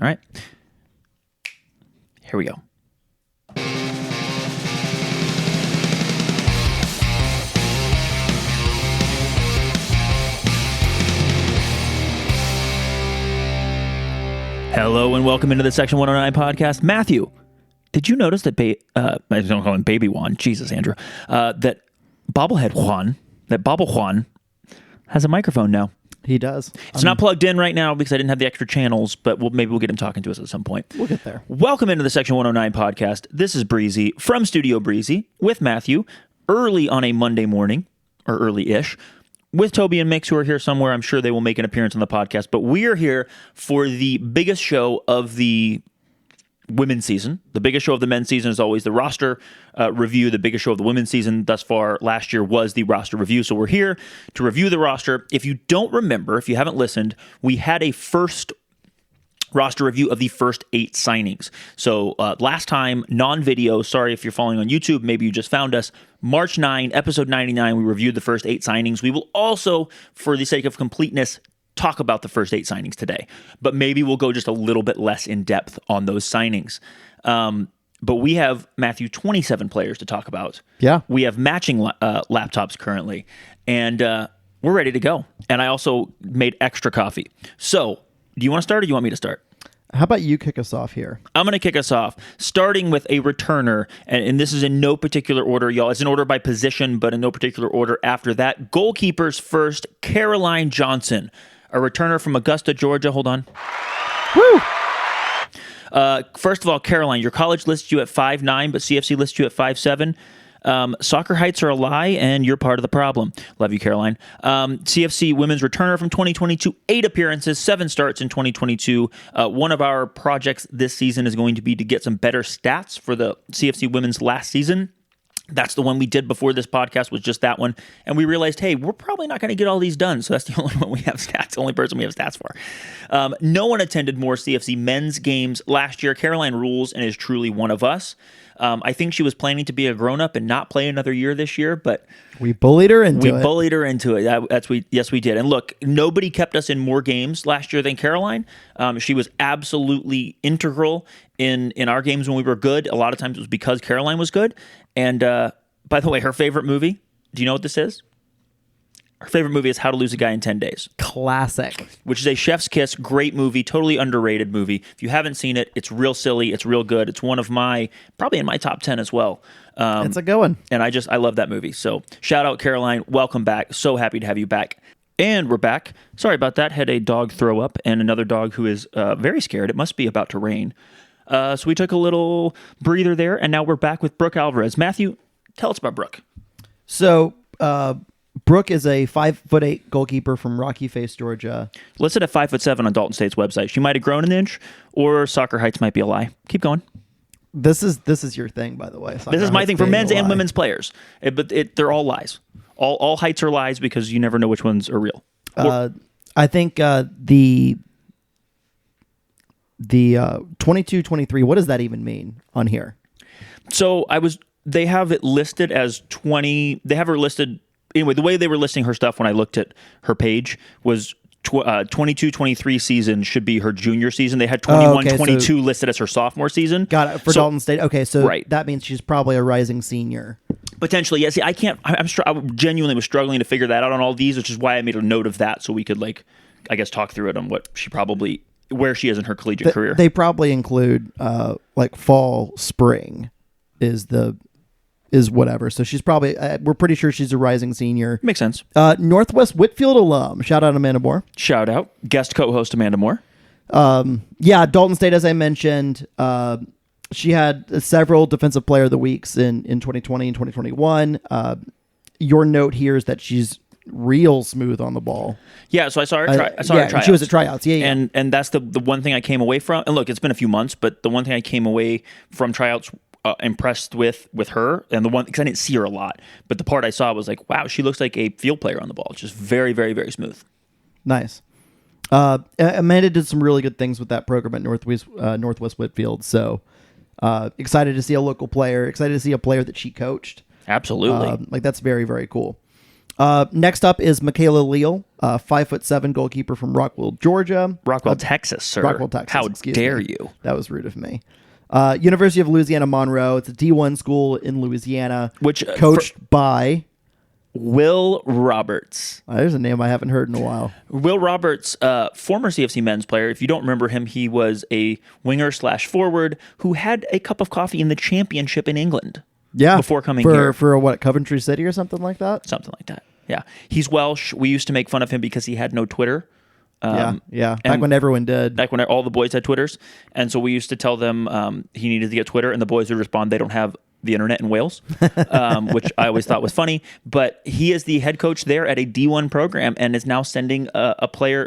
All right. Here we go. Hello and welcome into the Section 109 podcast. Matthew, did you notice that I don't call him Baby Juan, Jesus, Andrew, that Bobblehead Juan, that Bobble Juan has a microphone now? He does. It's not plugged in right now because I didn't have the extra channels, but maybe we'll get him talking to us at some point. We'll get there. Welcome into the Section 109 podcast. This is Breezy from Studio Breezy with Matthew, early on a Monday morning, or early-ish, with Toby and Mix, who are here somewhere. I'm sure they will make an appearance on the podcast, but we are here for the biggest show of the women's season. The biggest show of the men's season is always the roster review. The biggest show of the women's season thus far last year was the roster review. So we're here to review the roster. If you don't remember, if you haven't listened, we had a first roster review of the first 8 signings. So last time, non-video, sorry if you're following on YouTube, maybe you just found us, March 9, episode 99, we reviewed the first 8 signings. We will also, for the sake of completeness, talk about the first 8 signings today. But maybe we'll go just a little bit less in depth on those signings. But we have, Matthew, 27 players to talk about. Yeah. We have matching laptops currently, and we're ready to go. And I also made extra coffee. So, do you want to start or do you want me to start? How about you kick us off here? I'm going to kick us off, starting with a returner, and this is in no particular order, y'all. It's in order by position, but in no particular order after that. Goalkeepers first, Caroline Johnson, a returner from Augusta, Georgia. Hold on. Woo! First of all, Caroline, your college lists you at 5'9", but CFC lists you at 5'7". Soccer heights are a lie, and you're part of the problem. Love you, Caroline. CFC women's returner from 2022, 8 appearances, 7 starts in 2022. One of our projects this season is going to be to get some better stats for the CFC women's last season. That's the one we did before this podcast, was just that one. And we realized, hey, we're probably not going to get all these done. So that's the only one we have stats, the only person we have stats for. No one attended more CFC men's games last year. Caroline rules and is truly one of us. I think she was planning to be a grown-up and not play another year this year, but we bullied her into it. We bullied her into it. Yes, we did. And look, nobody kept us in more games last year than Caroline. She was absolutely integral in our games when we were good. A lot of times it was because Caroline was good. And by the way, her favorite movie, do you know what this is? Her favorite movie is How to Lose a Guy in 10 Days. Classic. Which is a chef's kiss, great movie, totally underrated movie. If you haven't seen it, it's real silly, it's real good. It's one of probably in my top 10 as well. It's a good one. And I love that movie. So shout out, Caroline. Welcome back. So happy to have you back. And we're back. Sorry about that. Had a dog throw up and another dog who is very scared. It must be about to rain. So we took a little breather there, and now we're back with Brooke Alvarez. Matthew, tell us about Brooke. So, Brooke is a 5'8" goalkeeper from Rocky Face, Georgia. Listed at 5'7" on Dalton State's website. She might have grown an inch, or soccer heights might be a lie. Keep going. This is your thing, by the way. This is my thing for men's and women's players. But they're all lies. All heights are lies because you never know which ones are real. I think the 22-23. What does that even mean on here? So they have it listed as 20. They have her listed. Anyway, the way they were listing her stuff when I looked at her page was 22-23 season should be her junior season. They had 21-22 listed as her sophomore season. Got it. For Dalton State. Okay, so right. That means she's probably a rising senior. Potentially, yeah. See, I genuinely was struggling to figure that out on all these, which is why I made a note of that so we could, talk through it on where she is in her collegiate career. They probably include fall, spring is whatever. So she's probably, we're pretty sure she's a rising senior. Makes sense. Northwest Whitfield alum. Shout out Amanda Moore. Shout out. Guest co-host Amanda Moore. Dalton State, as I mentioned, she had several defensive player of the weeks in 2020 and 2021. Your note here is that she's real smooth on the ball. Yeah, so I saw her her tryouts. She was at tryouts. Yeah. And that's the one thing I came away from. And look, it's been a few months, but the one thing I came away from tryouts impressed with her, and the one, because I didn't see her a lot, but the part I saw was like, wow, she looks like a field player on the ball. Just very, very, very smooth. Nice. Amanda did some really good things with that program at Northwest Whitfield. So excited to see a local player. Excited to see a player that she coached. Absolutely. That's very, very cool. Next up is Michaela Leal, 5'7" goalkeeper from Rockwell, Georgia. Rockwell, Texas, sir. Rockwell, Texas. How dare me. you? That was rude of me. University of Louisiana Monroe. It's a D1 school in Louisiana, Which coached by Will Roberts. There's a name I haven't heard in a while. Will Roberts, former CFC men's player. If you don't remember him, he was a winger/forward who had a cup of coffee in the championship in England. Yeah, before coming here for what, Coventry City or something like that. Something like that. Yeah, he's Welsh. We used to make fun of him because he had no Twitter. Yeah. Back when everyone did. Back when all the boys had Twitters. And so we used to tell them he needed to get Twitter, and the boys would respond, they don't have the internet in Wales, which I always thought was funny. But he is the head coach there at a D1 program and is now sending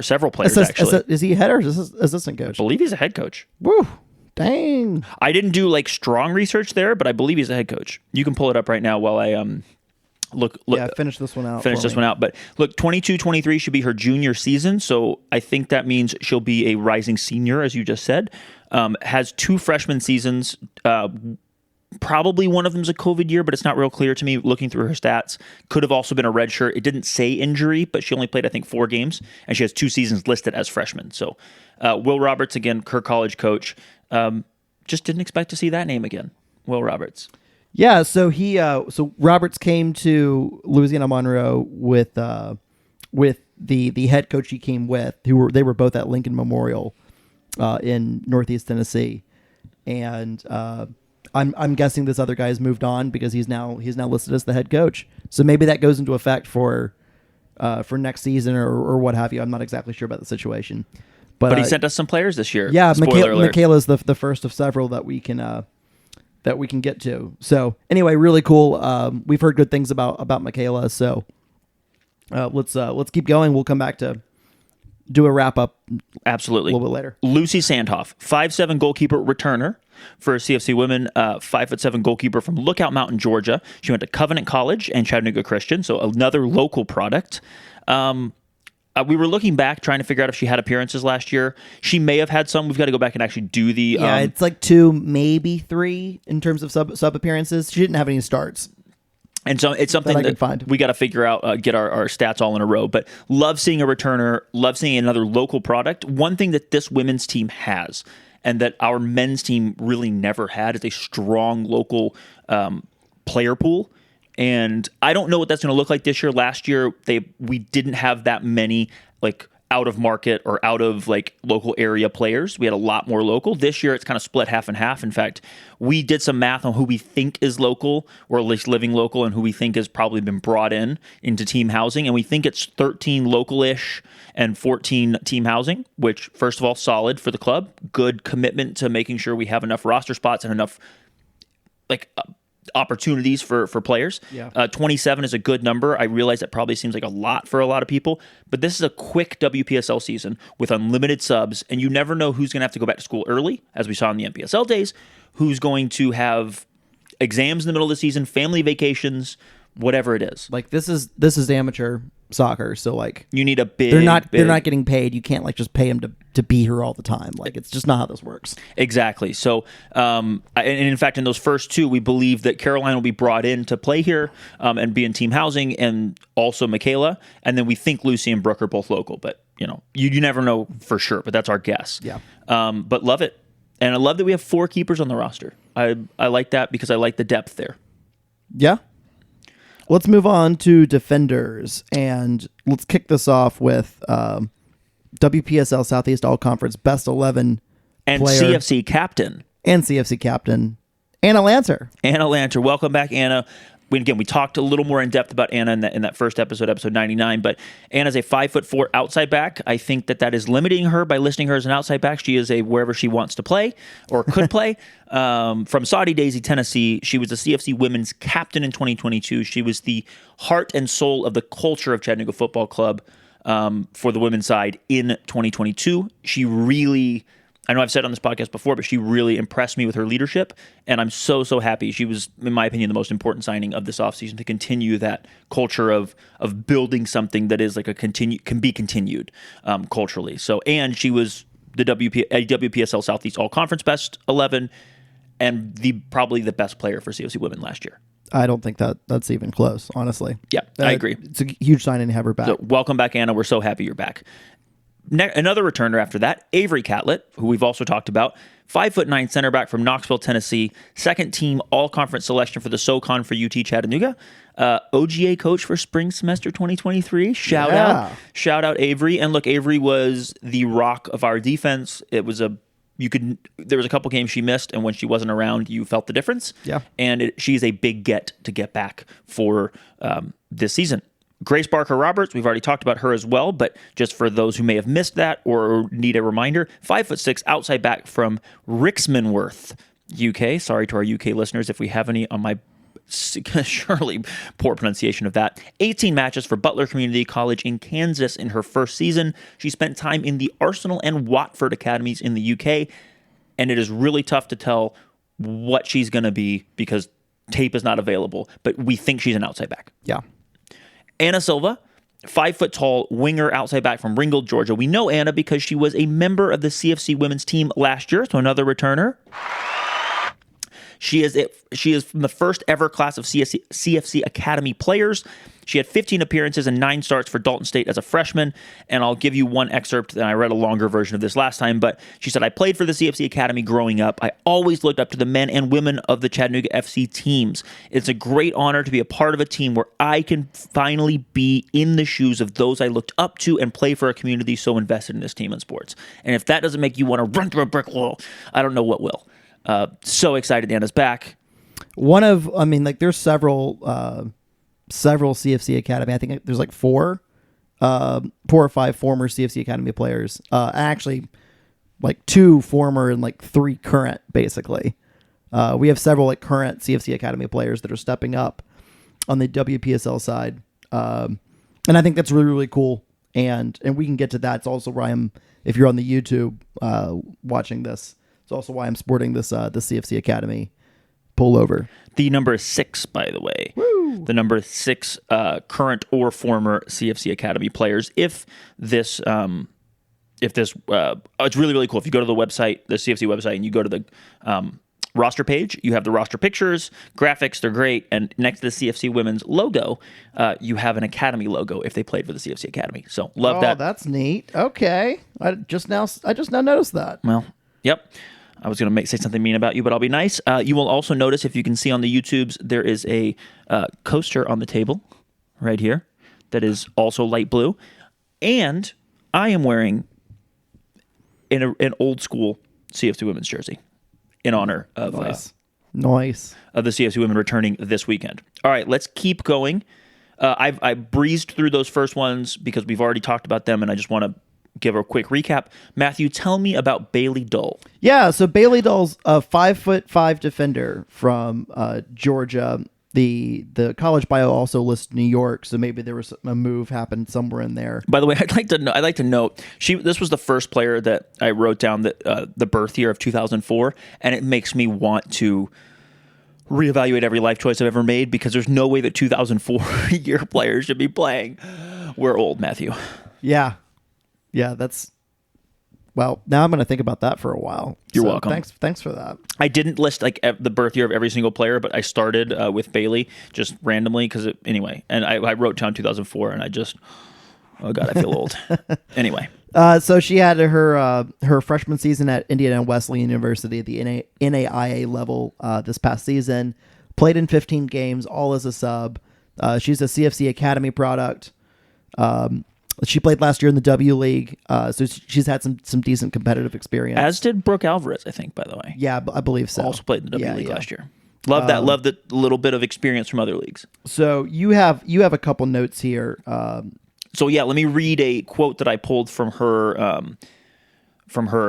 several players, actually. Is he head or assistant coach? I believe he's a head coach. Woo. Dang. I didn't do strong research there, but I believe he's a head coach. You can pull it up right now while I look. Yeah, finish this one out. But look, 22-23 should be her junior season, so I think that means she'll be a rising senior, as you just said. Has 2 freshman seasons. Probably one of them's a COVID year, but it's not real clear to me looking through her stats. Could have also been a red shirt. It didn't say injury, but she only played, I think, 4 games, and she has 2 seasons listed as freshman. So Will Roberts, again, her college coach. Just didn't expect to see that name again. Will Roberts. Yeah, so Roberts came to Louisiana Monroe with the head coach he came with. They were both at Lincoln Memorial in Northeast Tennessee, and I'm guessing this other guy's moved on because he's now listed as the head coach. So maybe that goes into effect for next season or what have you. I'm not exactly sure about the situation, but he sent us some players this year. Yeah, Spoiler alert. Michaela's the first of several that we can get to. So anyway, really cool. We've heard good things about Michaela. So let's keep going. We'll come back to do a wrap up. Absolutely. A little bit later. Lucy Sandhoff, 5'7" goalkeeper returner for CFC Women, 5'7" goalkeeper from Lookout Mountain, Georgia. She went to Covenant College and Chattanooga Christian, so another local product. We were looking back, trying to figure out if she had appearances last year. She may have had some. We've got to go back and actually do the... Yeah, it's 2, maybe 3 in terms of sub appearances. She didn't have any starts. And so it's something that we got to figure out, get our stats all in a row. But love seeing a returner, love seeing another local product. One thing that this women's team has and that our men's team really never had is a strong local player pool. And I don't know what that's going to look like this year. Last year, we didn't have that many out of market or out of local area players. We had a lot more local. This year, it's kind of split half and half. In fact, we did some math on who we think is local or at least living local and who we think has probably been brought into team housing. And we think it's 13 local-ish and 14 team housing, which, first of all, solid for the club. Good commitment to making sure we have enough roster spots and enough opportunities for players. Yeah. 27 is a good number. I realize that probably seems like a lot for a lot of people, but this is a quick WPSL season with unlimited subs, and you never know who's going to have to go back to school early, as we saw in the NPSL days, who's going to have exams in the middle of the season, family vacations, whatever it is. This is amateur soccer, so you need a big. They're not getting paid. You can't just pay them to be here all the time. It's just not how this works. Exactly. So, and in fact, in those first 2, we believe that Caroline will be brought in to play here and be in team housing, and also Michaela, and then we think Lucy and Brooke are both local, but you never know for sure. But that's our guess. Yeah. But love it, and I love that we have 4 keepers on the roster. I like that because I like the depth there. Yeah. Let's move on to defenders, and let's kick this off with WPSL Southeast All Conference Best 11 and player, CFC captain, Anna Lancer. Anna Lancer, welcome back, Anna. We talked a little more in depth about Anna in that first episode 99, but Anna's a 5'4" outside back. I think that is limiting her by listing her as an outside back. She is a wherever she wants to play or could play. From Saudi Daisy, Tennessee, she was the CFC women's captain in 2022. She was the heart and soul of the culture of Chattanooga Football Club for the women's side in 2022. She really... I know I've said on this podcast before, but she really impressed me with her leadership, and I'm so happy. She was, in my opinion, the most important signing of this offseason to continue that culture of building something that is can be continued culturally. So, and she was the WPSL Southeast All Conference Best 11 and probably the best player for CFC Women last year. I don't think that's even close, honestly. Yeah, I agree. It's a huge sign to have her back. So welcome back, Anna. We're so happy you're back. Another returner after that, Avery Catlett, who we've also talked about, 5'9" center back from Knoxville, Tennessee, second team all-conference selection for the SoCon for UT Chattanooga, OGA coach for spring semester 2023. Shout out Avery. And look, Avery was the rock of our defense. There was a couple games she missed, and when she wasn't around, you felt the difference. Yeah, and she's a big get to get back for this season. Grace Barker Roberts, we've already talked about her as well, but just for those who may have missed that or need a reminder, 5'6" outside back from Rixmanworth, UK. Sorry to our UK listeners if we have any on my surely poor pronunciation of that. 18 matches for Butler Community College in Kansas in her first season. She spent time in the Arsenal and Watford academies in the UK, and it is really tough to tell what she's going to be because tape is not available, but we think she's an outside back. Yeah. Anna Silva, 5-foot-tall winger outside back from Ringgold, Georgia. We know Anna because she was a member of the CFC women's team last year, so another returner. She is from the first ever class of CFC Academy players. She had 15 appearances and 9 starts for Dalton State as a freshman. And I'll give you one excerpt, and I read a longer version of this last time, but she said, I played for the CFC Academy growing up. I always looked up to the men and women of the Chattanooga FC teams. It's a great honor to be a part of a team where I can finally be in the shoes of those I looked up to and play for a community so invested in this team and sports. And if that doesn't make you want to run through a brick wall, I don't know what will. So excited Anna's back. There's several CFC Academy. I think there's like 4 or 5 former CFC Academy players. Actually, like 2 former and like 3 current, basically. We have several like current CFC Academy players that are stepping up on the WPSL side. And I think that's really, really cool. And we can get to that. It's also why if you're on the YouTube watching this, it's also why I'm sporting this the CFC Academy pullover. The number 6, by the way. Woo! The number 6 current or former CFC Academy players. It's really, really cool. If you go to the website, the CFC website, and you go to the roster page, you have the roster pictures, graphics, they're great. And next to the CFC women's logo, you have an Academy logo if they played for the CFC Academy. So love that. Oh, that's neat. Okay. I just now noticed that. Well, yep. I was going to say something mean about you, but I'll be nice. You will also notice, if you can see on the YouTubes, there is a coaster on the table right here that is also light blue. And I am wearing an old school CFC women's jersey in honor of nice of the CFC women returning this weekend. All right, let's keep going. I breezed through those first ones because we've already talked about them, and I just want to give a quick recap. Matthew, tell me about Bailey Dull. Yeah, so Bailey Dull's a 5'5" defender from Georgia. The college bio also lists New York, so maybe there was a move happened somewhere in there. By the way, I'd like to note this was the first player that I wrote down that the birth year of 2004, and it makes me want to reevaluate every life choice I've ever made because there's no way that 2004 year players should be playing. We're old, Matthew. Yeah. Yeah, well, now I'm going to think about that for a while. You're welcome. Thanks for that. I didn't list like the birth year of every single player, but I started with Bailey just randomly anyway. And I wrote down 2004 and oh God, I feel old. Anyway. So she had her freshman season at Indiana Wesleyan University at the NAIA level this past season. Played in 15 games, all as a sub. She's a CFC Academy product. She played last year in the W League, so she's had some decent competitive experience. As did Brooke Alvarez, I think, by the way. Yeah, I believe so. Also played in the W League last year. Love that. Love the little bit of experience from other leagues. So you have a couple notes here. So yeah, let me read a quote that I pulled from her.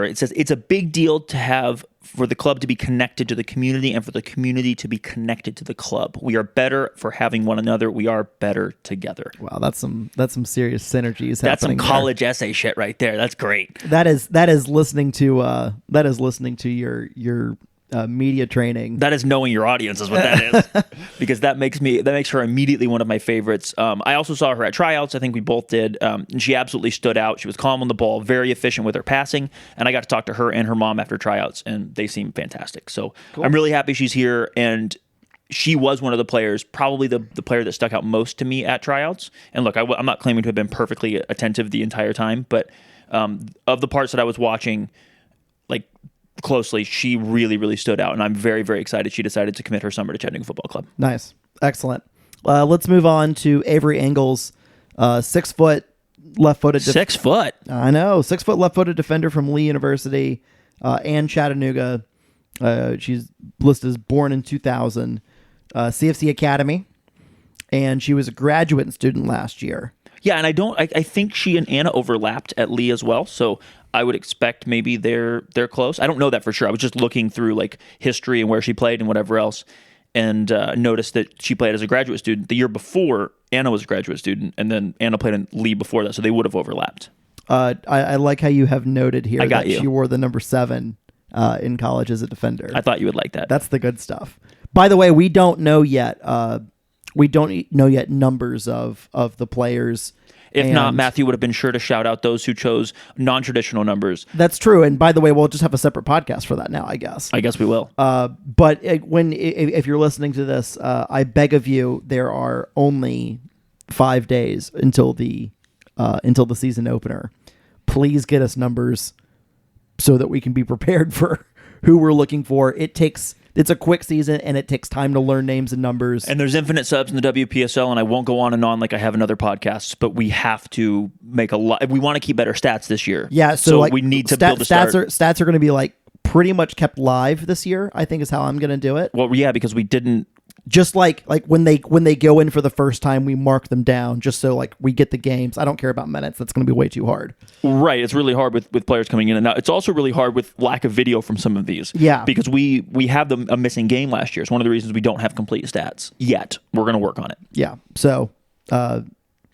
It says, "It's a big deal to have for the club to be connected to the community and for the community to be connected to the club. We are better for having one another. We are better together." Wow, that's some serious synergies. That's some college essay shit right there. That's great. That is listening to your media training. That is knowing your audience is what that is. Because that makes her immediately one of my favorites. I also saw her at tryouts. I think we both did. And she absolutely stood out. She was calm on the ball, very efficient with her passing. And I got to talk to her and her mom after tryouts, and they seem fantastic. So cool. I'm really happy she's here. And she was one of the players, probably the player that stuck out most to me at tryouts. And look, I'm not claiming to have been perfectly attentive the entire time, but of the parts that I was watching like closely, she really, really stood out. And I'm very, very excited she decided to commit her summer to Chattanooga Football Club. Nice. Excellent. Let's move on to Avery Engels, 6 foot left-footed. 6 foot. I know. 6 foot left-footed defender from Lee University and Chattanooga. She's listed as born in 2000. CFC Academy, and she was a graduate student last year. Yeah, and I think she and Anna overlapped at Lee as well, so I would expect maybe they're close. I don't know that for sure. I was just looking through like history and where she played and whatever else, and noticed that she played as a graduate student the year before Anna was a graduate student, and then Anna played in Lee before that, so they would have overlapped. I like how you have noted here that you. She wore the number 7 in college as a defender. I thought you would like that. That's the good stuff. By the way, we don't know yet. We don't know yet numbers of the players. If not, Matthew would have been sure to shout out those who chose non-traditional numbers. That's true. And by the way, we'll just have a separate podcast for that now, I guess. I guess we will. But if you're listening to this, I beg of you, there are only 5 days until the season opener. Please get us numbers so that we can be prepared for who we're looking for. It's a quick season, and it takes time to learn names and numbers. And there's infinite subs in the WPSL, and I won't go on and on like I have in other podcasts, but we have to make a lot. We want to keep better stats this year. Yeah, so like, we need to build a start. Stats are going to be like pretty much kept live this year, I think is how I'm going to do it. Well, yeah, because we didn't. Just like when they go in for the first time, we mark them down just so like we get the games. I don't care about minutes. That's going to be way too hard. Right. It's really hard with players coming in. And now it's also really hard with lack of video from some of these. Yeah. Because we have a missing game last year. It's one of the reasons we don't have complete stats yet. We're going to work on it. Yeah. So,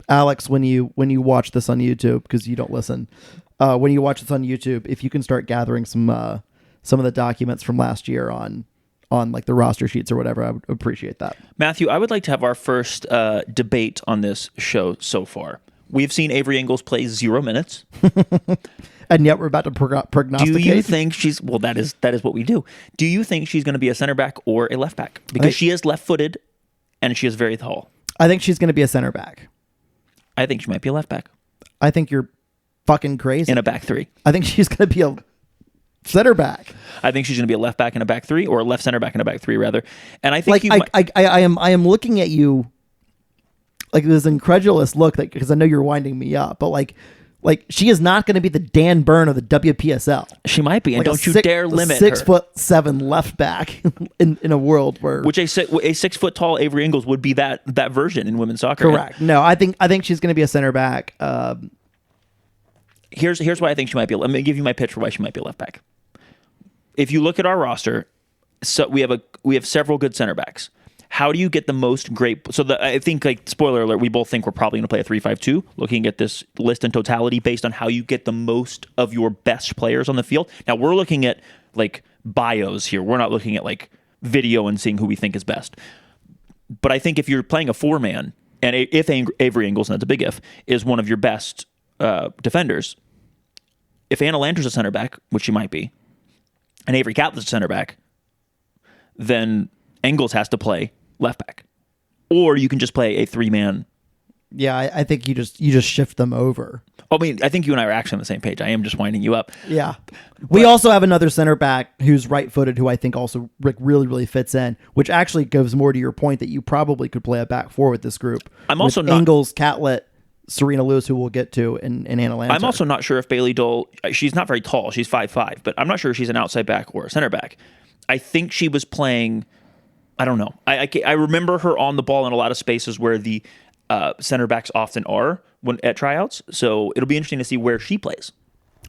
Alex, when you watch this on YouTube, because you don't listen, when you watch this on YouTube, if you can start gathering some of the documents from last year on like the roster sheets or whatever, I would appreciate that. Matthew, I would like to have our first debate on this show so far. We've seen Avery Engels play 0 minutes. And yet we're about to prognosticate. Do you think she's... Well, that is what we do. Do you think she's going to be a center back or a left back? Because she is left-footed and she is very tall. I think she's going to be a center back. I think she might be a left back. I think you're fucking crazy. In a back 3. I think she's going to be a center back. I think she's going to be a left back in a back 3, or a left center back in a back 3 rather. And I think I am looking at you like this incredulous look, because I know you're winding me up, but like she is not going to be the Dan Byrne of the WPSL. She might be, and don't you dare limit her. 6'7" left back in a world where a 6 foot tall Avery Engels would be that version in women's soccer. Correct. No, I think she's going to be a center back. Here's why I think she might be. Let me give you my pitch for why she might be a left back. If you look at our roster, so we have several good center backs. How do you get the most great? So I think, like, spoiler alert, we both think we're probably going to play a 3-5-2. Looking at this list in totality, based on how you get the most of your best players on the field. Now we're looking at like bios here. We're not looking at like video and seeing who we think is best. But I think if you're playing a 4-man, and if Avery Engels, and that's a big if, is one of your best defenders, if Anna Lanter's a center back, which she might be, and Avery Catlett's a center back, then Engels has to play left back. Or you can just play a 3-man. Yeah, I think you just shift them over. I mean, I think you and I are actually on the same page. I am just winding you up. Yeah. We also have another center back who's right-footed, who I think also really, really fits in, which actually goes more to your point that you probably could play a back 4 with this group. I'm also not... Engels, Catlett, Serena Lewis, who we'll get to, and Anna Lanter. I'm also not sure if Bailey Dole... She's not very tall. She's 5'5", but I'm not sure if she's an outside back or a center back. I think she was playing... I don't know. I remember her on the ball in a lot of spaces where the center backs often are at tryouts. So it'll be interesting to see where she plays.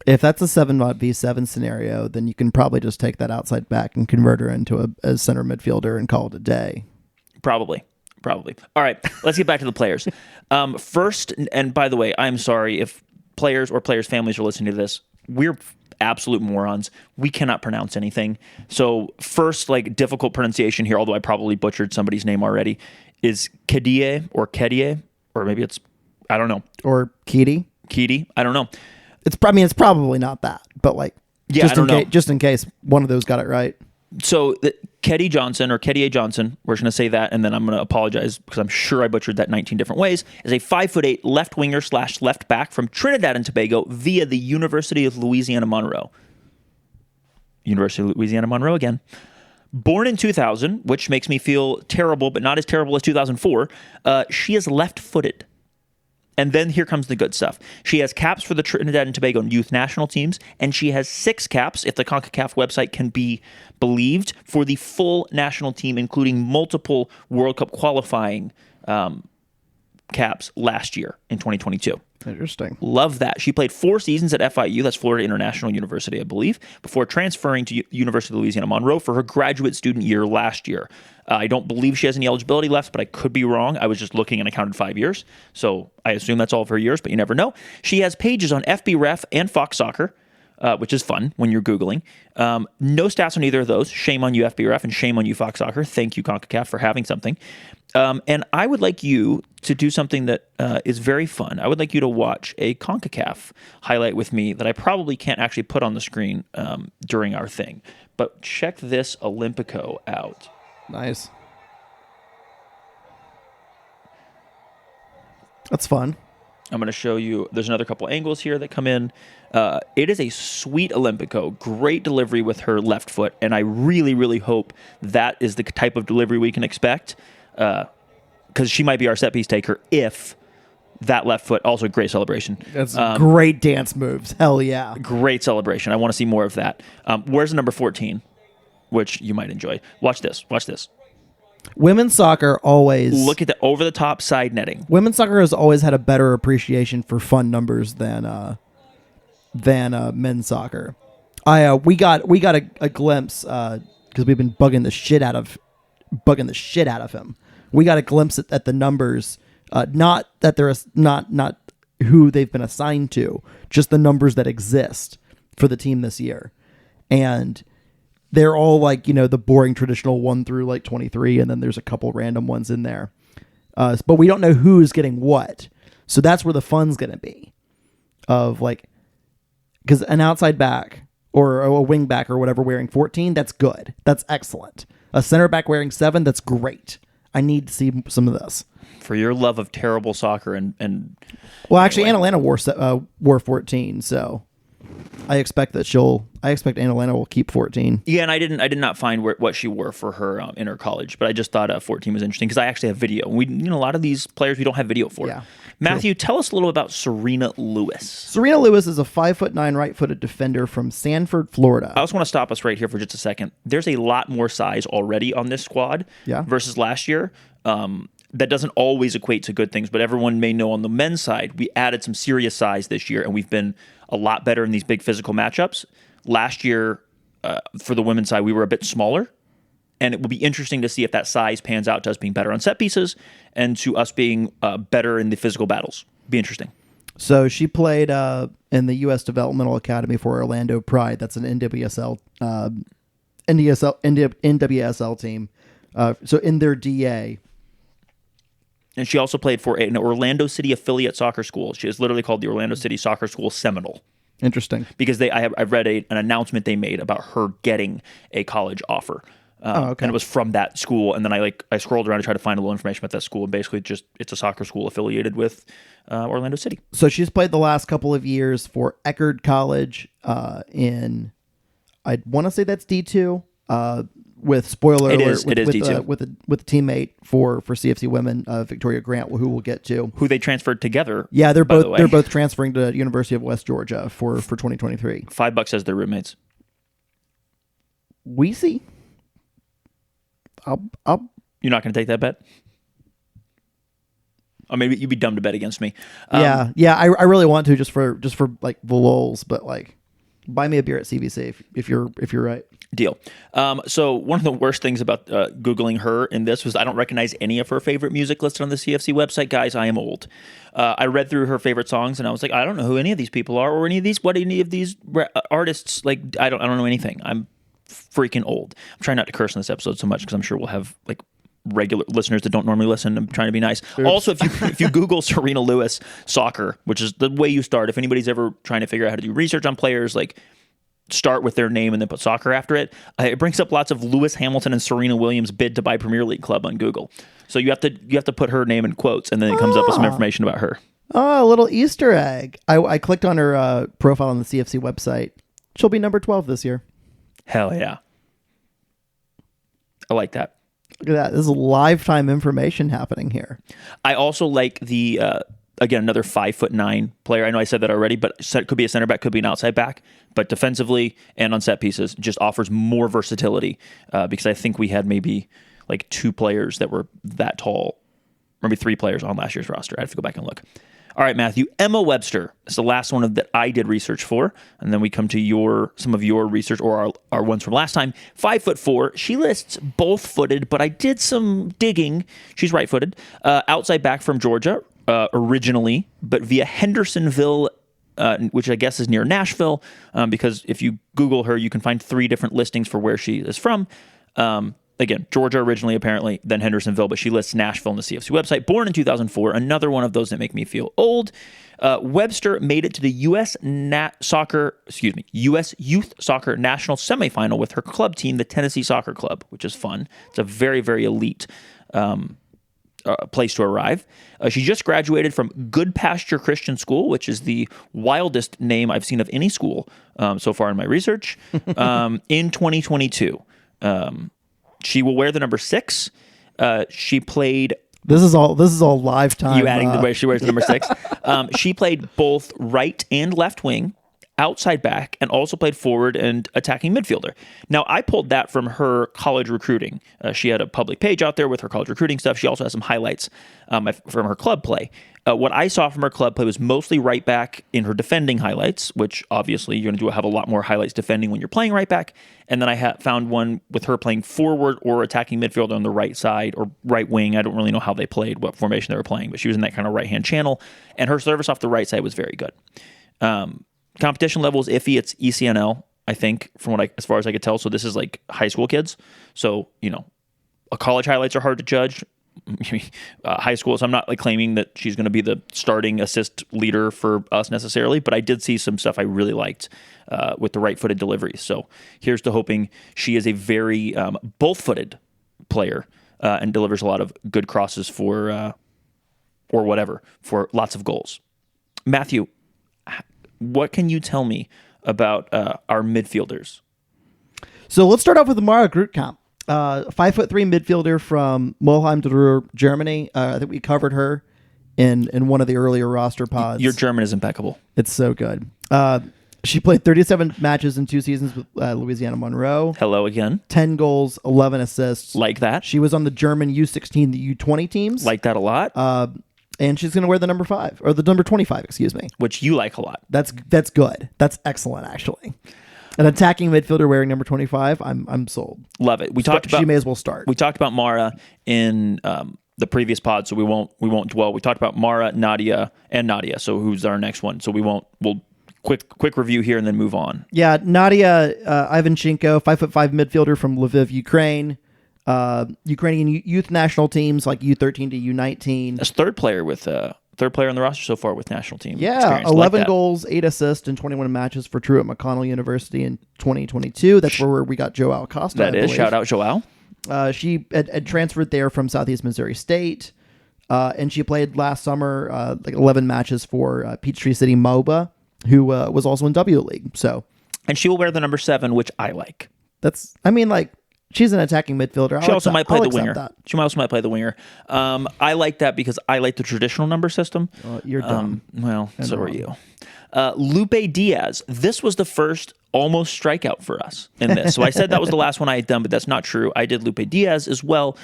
If that's a 7v7 scenario, then you can probably just take that outside back and convert her into a center midfielder and call it a day. Probably. All right, let's get back to the players. First, and by the way, I'm sorry if players or players' families are listening to this. We're absolute morons. We cannot pronounce anything. So first, like, difficult pronunciation here, although I probably butchered somebody's name already, is Kedie, or maybe it's, I don't know. Or Keedy, I don't know. It's probably not that, but like, yeah, just in case one of those got it right. So Keddy Johnson, or Keddy A. Johnson, we're going to say that, and then I'm going to apologize because I'm sure I butchered that 19 different ways, is a 5'8" left winger / left back from Trinidad and Tobago via the University of Louisiana Monroe. University of Louisiana Monroe again. Born in 2000, which makes me feel terrible, but not as terrible as 2004, she is left-footed. And then here comes the good stuff. She has caps for the Trinidad and Tobago youth national teams, and she has 6 caps, if the CONCACAF website can be believed, for the full national team, including multiple World Cup qualifying caps last year in 2022. Interesting. Love that. She played 4 seasons at FIU, that's Florida International University, I believe, before transferring to University of Louisiana Monroe for her graduate student year last year. I don't believe she has any eligibility left, but I could be wrong. I was just looking and I counted 5 years, so I assume that's all of her years, but you never know. She has pages on FBref and Fox Soccer, which is fun when you're Googling. No stats on either of those. Shame on you, FBref, and shame on you, Fox Soccer. Thank you, CONCACAF, for having something. And I would like you to do something that is very fun. I would like you to watch a CONCACAF highlight with me that I probably can't actually put on the screen during our thing. But check this Olympico out. Nice. That's fun. I'm going to show you. There's another couple angles here that come in. It is a sweet Olympico. Great delivery with her left foot. And I really, really hope that is the type of delivery we can expect. Because she might be our set piece taker if that left foot, also great celebration. That's great dance moves. Hell yeah. Great celebration. I want to see more of that. Where's the number 14? Which you might enjoy. Watch this. Watch this. Women's soccer always... Look at the over-the-top side netting. Women's soccer has always had a better appreciation for fun numbers than men's soccer. We got a glimpse because we've been bugging the shit out of him. We got a glimpse at the numbers, not that they're not who they've been assigned to, just the numbers that exist for the team this year, and they're all like, you know, the boring traditional 1 through like 23, and then there's a couple random ones in there, but we don't know who's getting what, so that's where the fun's gonna be, of like, because an outside back or a wing back or whatever wearing 14, that's good, that's excellent. A center back wearing 7, that's great. I need to see some of this. For your love of terrible soccer and well, actually, Annalena wore 14, so I expect Annalena will keep 14. Yeah, and I did not find what she wore for her in her college, but I just thought 14 was interesting because I actually have video. A lot of these players we don't have video for. Yeah, Matthew, tell us a little about Serena Lewis. Serena Lewis is a 5'9" right-footed defender from Sanford, Florida. I just want to stop us right here for just a second. There's a lot more size already on this squad versus last year. That doesn't always equate to good things, but everyone may know on the men's side, we added some serious size this year, and we've been a lot better in these big physical matchups. Last year, for the women's side, we were a bit smaller, and it will be interesting to see if that size pans out to us being better on set pieces and to us being better in the physical battles. Be interesting. So she played in the U.S. Developmental Academy for Orlando Pride. That's an NWSL team. So in their DA. And she also played for an Orlando City affiliate soccer school. She is literally called the Orlando City Soccer School Seminole. Interesting. Because I've read an announcement they made about her getting a college offer. Okay. And it was from that school. And then I scrolled around to try to find a little information about that school. And basically it's a soccer school affiliated with Orlando City. So she's played the last couple of years for Eckerd College in, I want to say that's D2. With spoiler alert, it is D2. With a teammate for CFC Women, Victoria Grant, who we'll get to, who they transferred together. Yeah, they're both transferring to University of West Georgia for 2023. $5 as their roommates. We see. I'll. You're not going to take that bet? Or maybe you'd be dumb to bet against me. I really want to just for like the lulz, but like, buy me a beer at CVC if you're right. Deal. So one of the worst things about Googling her in this was I don't recognize any of her favorite music listed on the CFC website. Guys, I am old. I read through her favorite songs and I was like, I don't know who any of these people are or any of these artists. Like, I don't know anything. I'm freaking old. I'm trying not to curse in this episode so much because I'm sure we'll have like regular listeners that don't normally listen. I'm trying to be nice. Oops. Also, if you Google Serena Lewis soccer, which is the way you start, if anybody's ever trying to figure out how to do research on players, like, start with their name and then put soccer after it. It brings up lots of Lewis Hamilton and Serena Williams bid to buy Premier League club on Google. So you have to put her name in quotes, and then it comes up with some information about her. Oh, a little Easter egg. I clicked on her profile on the CFC website. She'll be number 12 this year. Hell yeah. I like that. Look at that. This is lifetime information happening here. I also like the, again, another 5'9" player. I know I said that already, but it could be a center back, could be an outside back. But defensively and on set pieces, just offers more versatility because I think we had maybe like 2 players that were that tall, maybe 3 players on last year's roster. I have to go back and look. All right, Matthew. Emma Webster is the last one that I did research for, and then we come to some of your research or our ones from last time. 5'4". She lists both footed, but I did some digging. She's right footed. Outside back from Georgia originally, but via Hendersonville, which I guess is near Nashville, because if you Google her, you can find 3 different listings for where she is from. Again, Georgia originally, apparently, then Hendersonville, but she lists Nashville on the CFC website. Born in 2004, another one of those that make me feel old. Webster made it to the U.S. U.S. Youth Soccer National Semifinal with her club team, the Tennessee Soccer Club, which is fun. It's a very, very elite place to arrive. She just graduated from Good Pasture Christian School, which is the wildest name I've seen of any school so far in my research, in 2022. She will wear the number 6. She played. This is all live time. You adding the way she wears the number 6. She played both right and left wing, outside back, and also played forward and attacking midfielder. Now, I pulled that from her college recruiting. She had a public page out there with her college recruiting stuff. She also has some highlights from her club play. What I saw from her club play was mostly right back in her defending highlights, which obviously you're going to have a lot more highlights defending when you're playing right back. And then I found one with her playing forward or attacking midfield on the right side or right wing. I don't really know how they played, what formation they were playing, but she was in that kind of right-hand channel. And her service off the right side was very good. Competition level is iffy. It's ECNL, I think, as far as I could tell. So this is like high school kids. So, college highlights are hard to judge. High school, so I'm not like claiming that she's going to be the starting assist leader for us necessarily, but I did see some stuff I really liked with the right-footed deliveries. So here's to hoping she is a very both-footed player and delivers a lot of good crosses for lots of goals. Matthew, what can you tell me about our midfielders? So let's start off with Mara Grutkamp. 5'3" midfielder from Mulheim to Ruhr, Germany. I think we covered her in one of the earlier roster pods. Your German is impeccable. It's so good. She played 37 matches in 2 seasons with Louisiana Monroe. Hello again. 10 goals, 11 assists. Like that. She was on the German U16, the U20 teams. Like that a lot. And she's going to wear the number 5 or the number 25, excuse me. Which you like a lot. That's good. That's excellent, actually. An attacking midfielder wearing number 25, I'm sold. Love it. She may as well start. We talked about Mara in the previous pod, so we won't dwell. We talked about Mara, Nadia. So who's our next one? So we'll quick review here and then move on. Yeah, Nadia Ivanchenko, 5'5" midfielder from Lviv, Ukraine. Ukrainian youth national teams like U13 to U19. That's third player on the roster so far with national team. Yeah, experience. 11 goals, 8 assists, and 21 matches for Truett McConnell University in 2022. That's where we got Joao Costa. That is. Shout out Joao. She had transferred there from Southeast Missouri State, and she played last summer 11 matches for Peachtree City MOBA, who was also in W League. And she will wear the number 7, which I like. She's an attacking midfielder. She also might play the winger. I like that because I like the traditional number system. You're dumb. So are you. Lupe Diaz. This was the first almost strikeout for us in this. So I said that was the last one I had done, but that's not true. I did Lupe Diaz as well.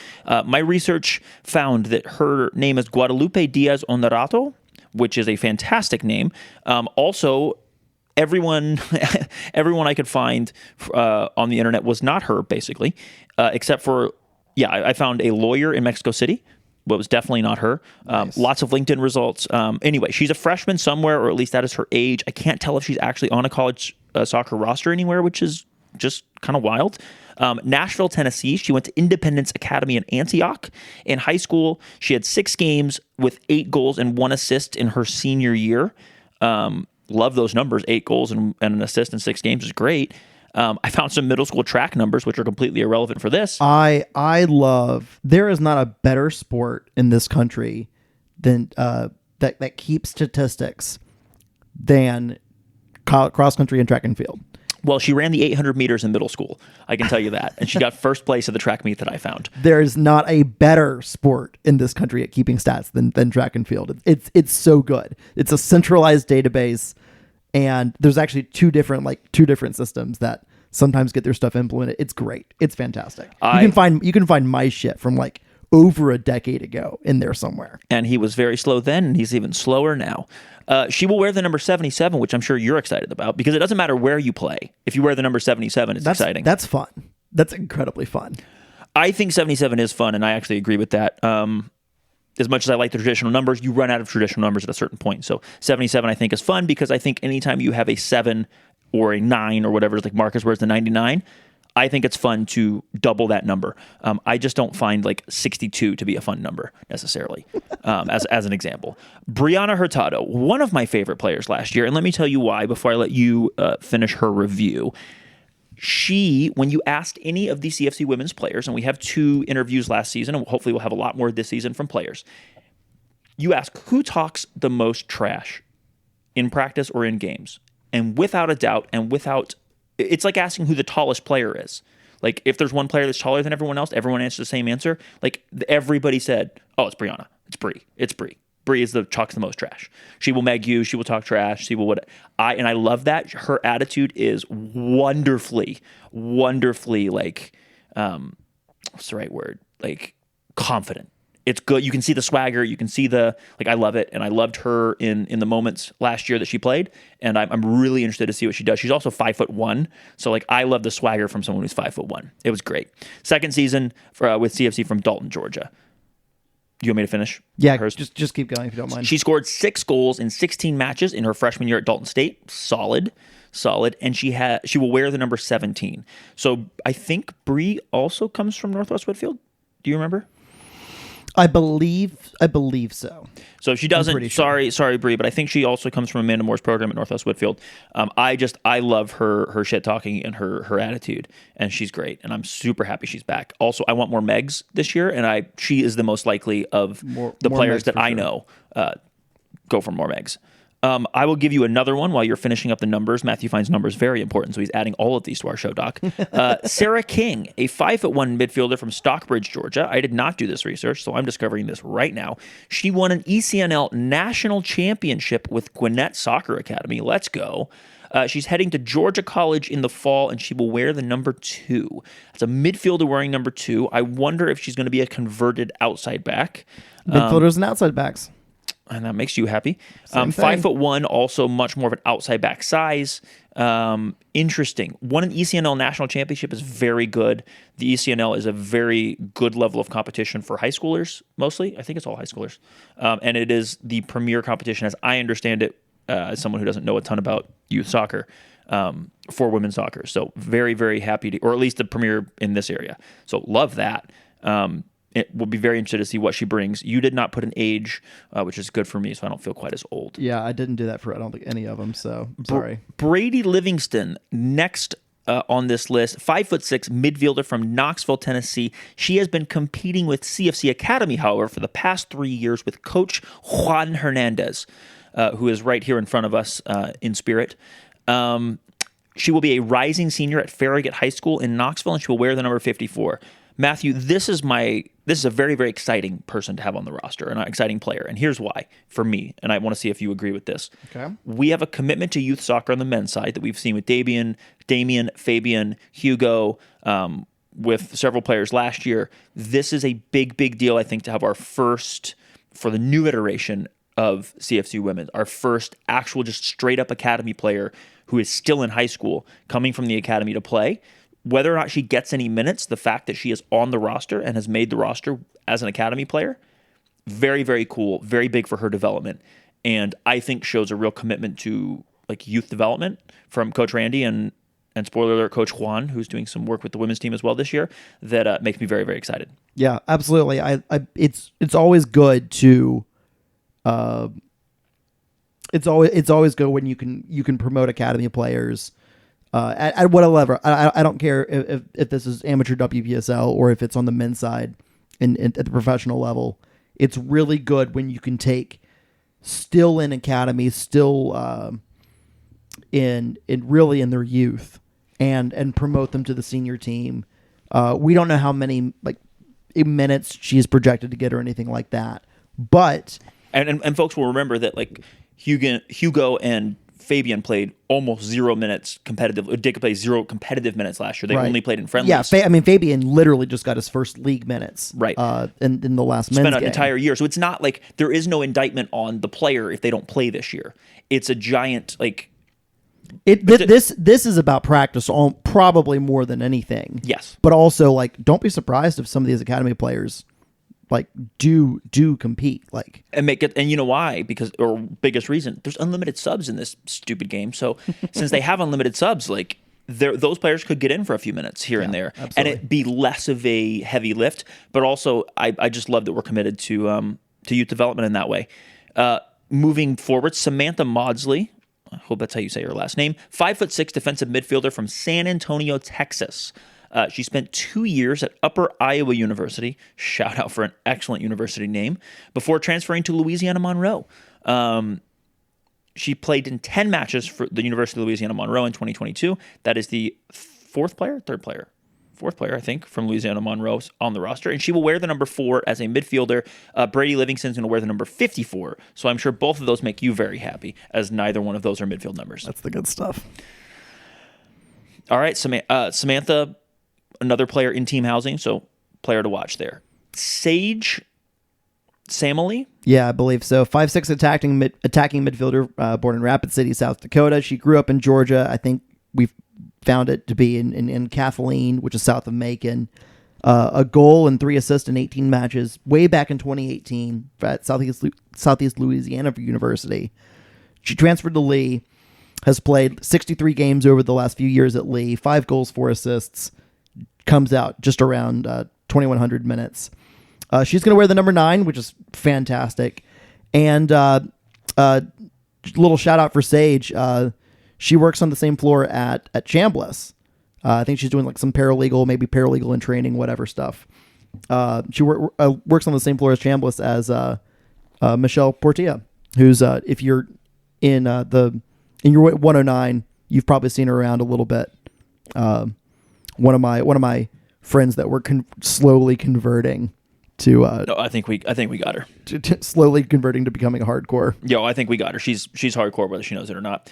My research found that her name is Guadalupe Diaz Honorato, which is a fantastic name. Also, everyone I could find on the internet was not her, basically, except for, I found a lawyer in Mexico City, but it was definitely not her. Nice. Lots of LinkedIn results. Anyway, she's a freshman somewhere, or at least that is her age. I can't tell if she's actually on a college soccer roster anywhere, which is just kind of wild. Nashville, Tennessee. She went to Independence Academy in Antioch. In high school, she had 6 games with 8 goals and 1 assist in her senior year. love those numbers. 8 goals and an assist in 6 games is great. I found some middle school track numbers, which are completely irrelevant for this. I love, there is not a better sport in this country than that keeps statistics than cross country and track and field. Well, she ran the 800 meters in middle school. I can tell you that. And she got first place at the track meet that I found. There's not a better sport in this country at keeping stats than track and field. It's so good. It's a centralized database, and there's actually two different systems that sometimes get their stuff implemented. It's great. It's fantastic. You can find my shit from like over a decade ago in there somewhere. And he was very slow then, and he's even slower now. She will wear the number 77, which I'm sure you're excited about, because it doesn't matter where you play. If you wear the number 77, it's exciting. That's fun. That's incredibly fun. I think 77 is fun, and I actually agree with that. As much as I like the traditional numbers, you run out of traditional numbers at a certain point. So 77, I think, is fun because I think anytime you have a 7 or a 9 or whatever, like Marcus wears the 99, I think it's fun to double that number. I just don't find like 62 to be a fun number necessarily, as an example. Brianna Hurtado, one of my favorite players last year, and let me tell you why before I let you finish her review. She, when you asked any of the CFC women's players, and we have 2 interviews last season, and hopefully we'll have a lot more this season from players, you ask who talks the most trash in practice or in games. And without a doubt, it's like asking who the tallest player is. Like, if there's one player that's taller than everyone else, everyone answers the same answer. Like, everybody said, oh, it's Brianna. It's Bree. It's Bree. Bree talks the most trash. She will meg you. She will talk trash. She will and I love that. Her attitude is wonderfully, like, what's the right word? Like, confident. It's good. You can see the swagger. You can see I love it. And I loved her in the moments last year that she played. And I'm really interested to see what she does. She's also 5'1". So like, I love the swagger from someone who's 5'1". It was great. Second season with CFC from Dalton, Georgia. Do you want me to finish? Yeah, just keep going if you don't mind. She scored 6 goals in 16 matches in her freshman year at Dalton State. Solid. And she will wear the number 17. So I think Bree also comes from Northwest Whitfield. Do you remember? I believe so. So if she doesn't, sure. sorry, Bree, but I think she also comes from Amanda Moore's program at Northwest Whitfield. I love her shit talking and her attitude, and she's great, and I'm super happy she's back. Also, I want more Megs this year, and she is the most likely of the players that I know go for more Megs. I will give you another one while you're finishing up the numbers. Matthew finds numbers very important, so he's adding all of these to our show doc. Sarah King, a 5'1" midfielder from Stockbridge, Georgia. I did not do this research, so I'm discovering this right now. She won an ECNL national championship with Gwinnett Soccer Academy. Let's go. She's heading to Georgia College in the fall, and she will wear the number 2. It's a midfielder wearing number 2. I wonder if she's going to be a converted outside back. Midfielders and outside backs. And that makes you happy. 5'1", also much more of an outside back size. Interesting. Won an ECNL national championship is very good. The ECNL is a very good level of competition for high schoolers, mostly. I think it's all high schoolers. And it is the premier competition, as I understand it, as someone who doesn't know a ton about youth soccer, for women's soccer. So very, very happy or at least the premier in this area. So love that. It will be very interested to see what she brings. You did not put an age, which is good for me, so I don't feel quite as old. Yeah, I didn't do that for, I don't think, any of them, so sorry. Brady Livingston, next on this list, 5'6" midfielder from Knoxville, Tennessee. She has been competing with CFC Academy, however, for the past 3 years with Coach Juan Hernandez, who is right here in front of us in spirit. She will be a rising senior at Farragut High School in Knoxville, and she will wear the number 54. Matthew, this is a very, very exciting person to have on the roster, an exciting player. And here's why, for me, and I want to see if you agree with this. Okay. We have a commitment to youth soccer on the men's side that we've seen with Damien, Fabian, Hugo, with several players last year. This is a big, big deal, I think, to have our first, for the new iteration of CFC Women, our first actual just straight-up academy player who is still in high school coming from the academy to play. Whether or not she gets any minutes, the fact that she is on the roster and has made the roster as an academy player, very, very cool, very big for her development, and I think shows a real commitment to like youth development from Coach Randy and spoiler alert, Coach Juan, who's doing some work with the women's team as well this year. That makes me very, very excited. Yeah, absolutely. It's always good to It's always good when you can promote academy players at whatever level. I don't care if this is amateur WPSL or if it's on the men's side at the professional level. It's really good when you can take still in academies, still in their youth, and promote them to the senior team. We don't know how many minutes she's projected to get or anything like that, but and folks will remember that Hugo and Fabian played almost 0 minutes competitive. Dick played 0 competitive minutes last year. They only played in friendlies. Yeah, Fabian literally just got his first league minutes. Right. In the last men's spent an game. entire year. So it's not like there is no indictment on the player if they don't play this year. It's a giant This is about practice probably more than anything. Yes. But also don't be surprised if some of these academy players do compete and make it, and you know why? Because, or biggest reason, there's unlimited subs in this stupid game. So since they have unlimited subs, those players could get in for a few minutes here and there, absolutely. and it be less of a heavy lift. But also, I just love that we're committed to youth development in that way. Moving forward, Samantha Maudsley, I hope that's how you say her last name, 5'6" defensive midfielder from San Antonio, Texas. She spent 2 years at Upper Iowa University, shout out for an excellent university name, before transferring to Louisiana Monroe. She played in 10 matches for the University of Louisiana Monroe in 2022. That is the fourth player, I think, from Louisiana Monroe on the roster. And she will wear the number 4 as a midfielder. Brady Livingston's going to wear the number 54. So I'm sure both of those make you very happy, as neither one of those are midfield numbers. That's the good stuff. All right, Samantha, another player in team housing, so player to watch there. Sage Samily? Yeah, I believe so. 5'6" attacking midfielder, born in Rapid City, South Dakota. She grew up in Georgia. I think we've found it to be in Kathleen, which is south of Macon. A goal and 3 assists in 18 matches way back in 2018 at Southeast Louisiana University. She transferred to Lee, has played 63 games over the last few years at Lee, 5 goals, 4 assists. Comes out just around 2,100 minutes. She's going to wear the number 9, which is fantastic. And little shout out for Sage. She works on the same floor at Chambliss. I think she's doing some paralegal in training, whatever stuff. She works on the same floor as Chambliss as Michelle Portilla, who's if you're in your 109, you've probably seen her around a little bit. One of my friends that we're slowly converting to. No, I think we got her. To slowly converting to becoming a hardcore. Yo, I think we got her. She's hardcore, whether she knows it or not.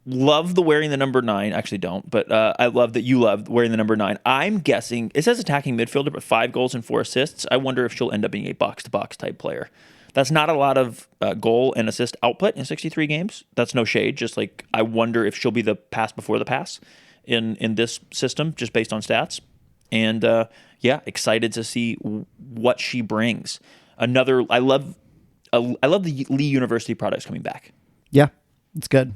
Love the wearing the number 9. Actually, don't. But I love that you love wearing the number 9. I'm guessing it says attacking midfielder, but 5 goals and 4 assists. I wonder if she'll end up being a box-to-box type player. That's not a lot of goal and assist output in 63 games. That's no shade. Just I wonder if she'll be the pass before the pass in this system, just based on stats. And excited to see what she brings. I love the Lee University products coming back. Yeah, it's good.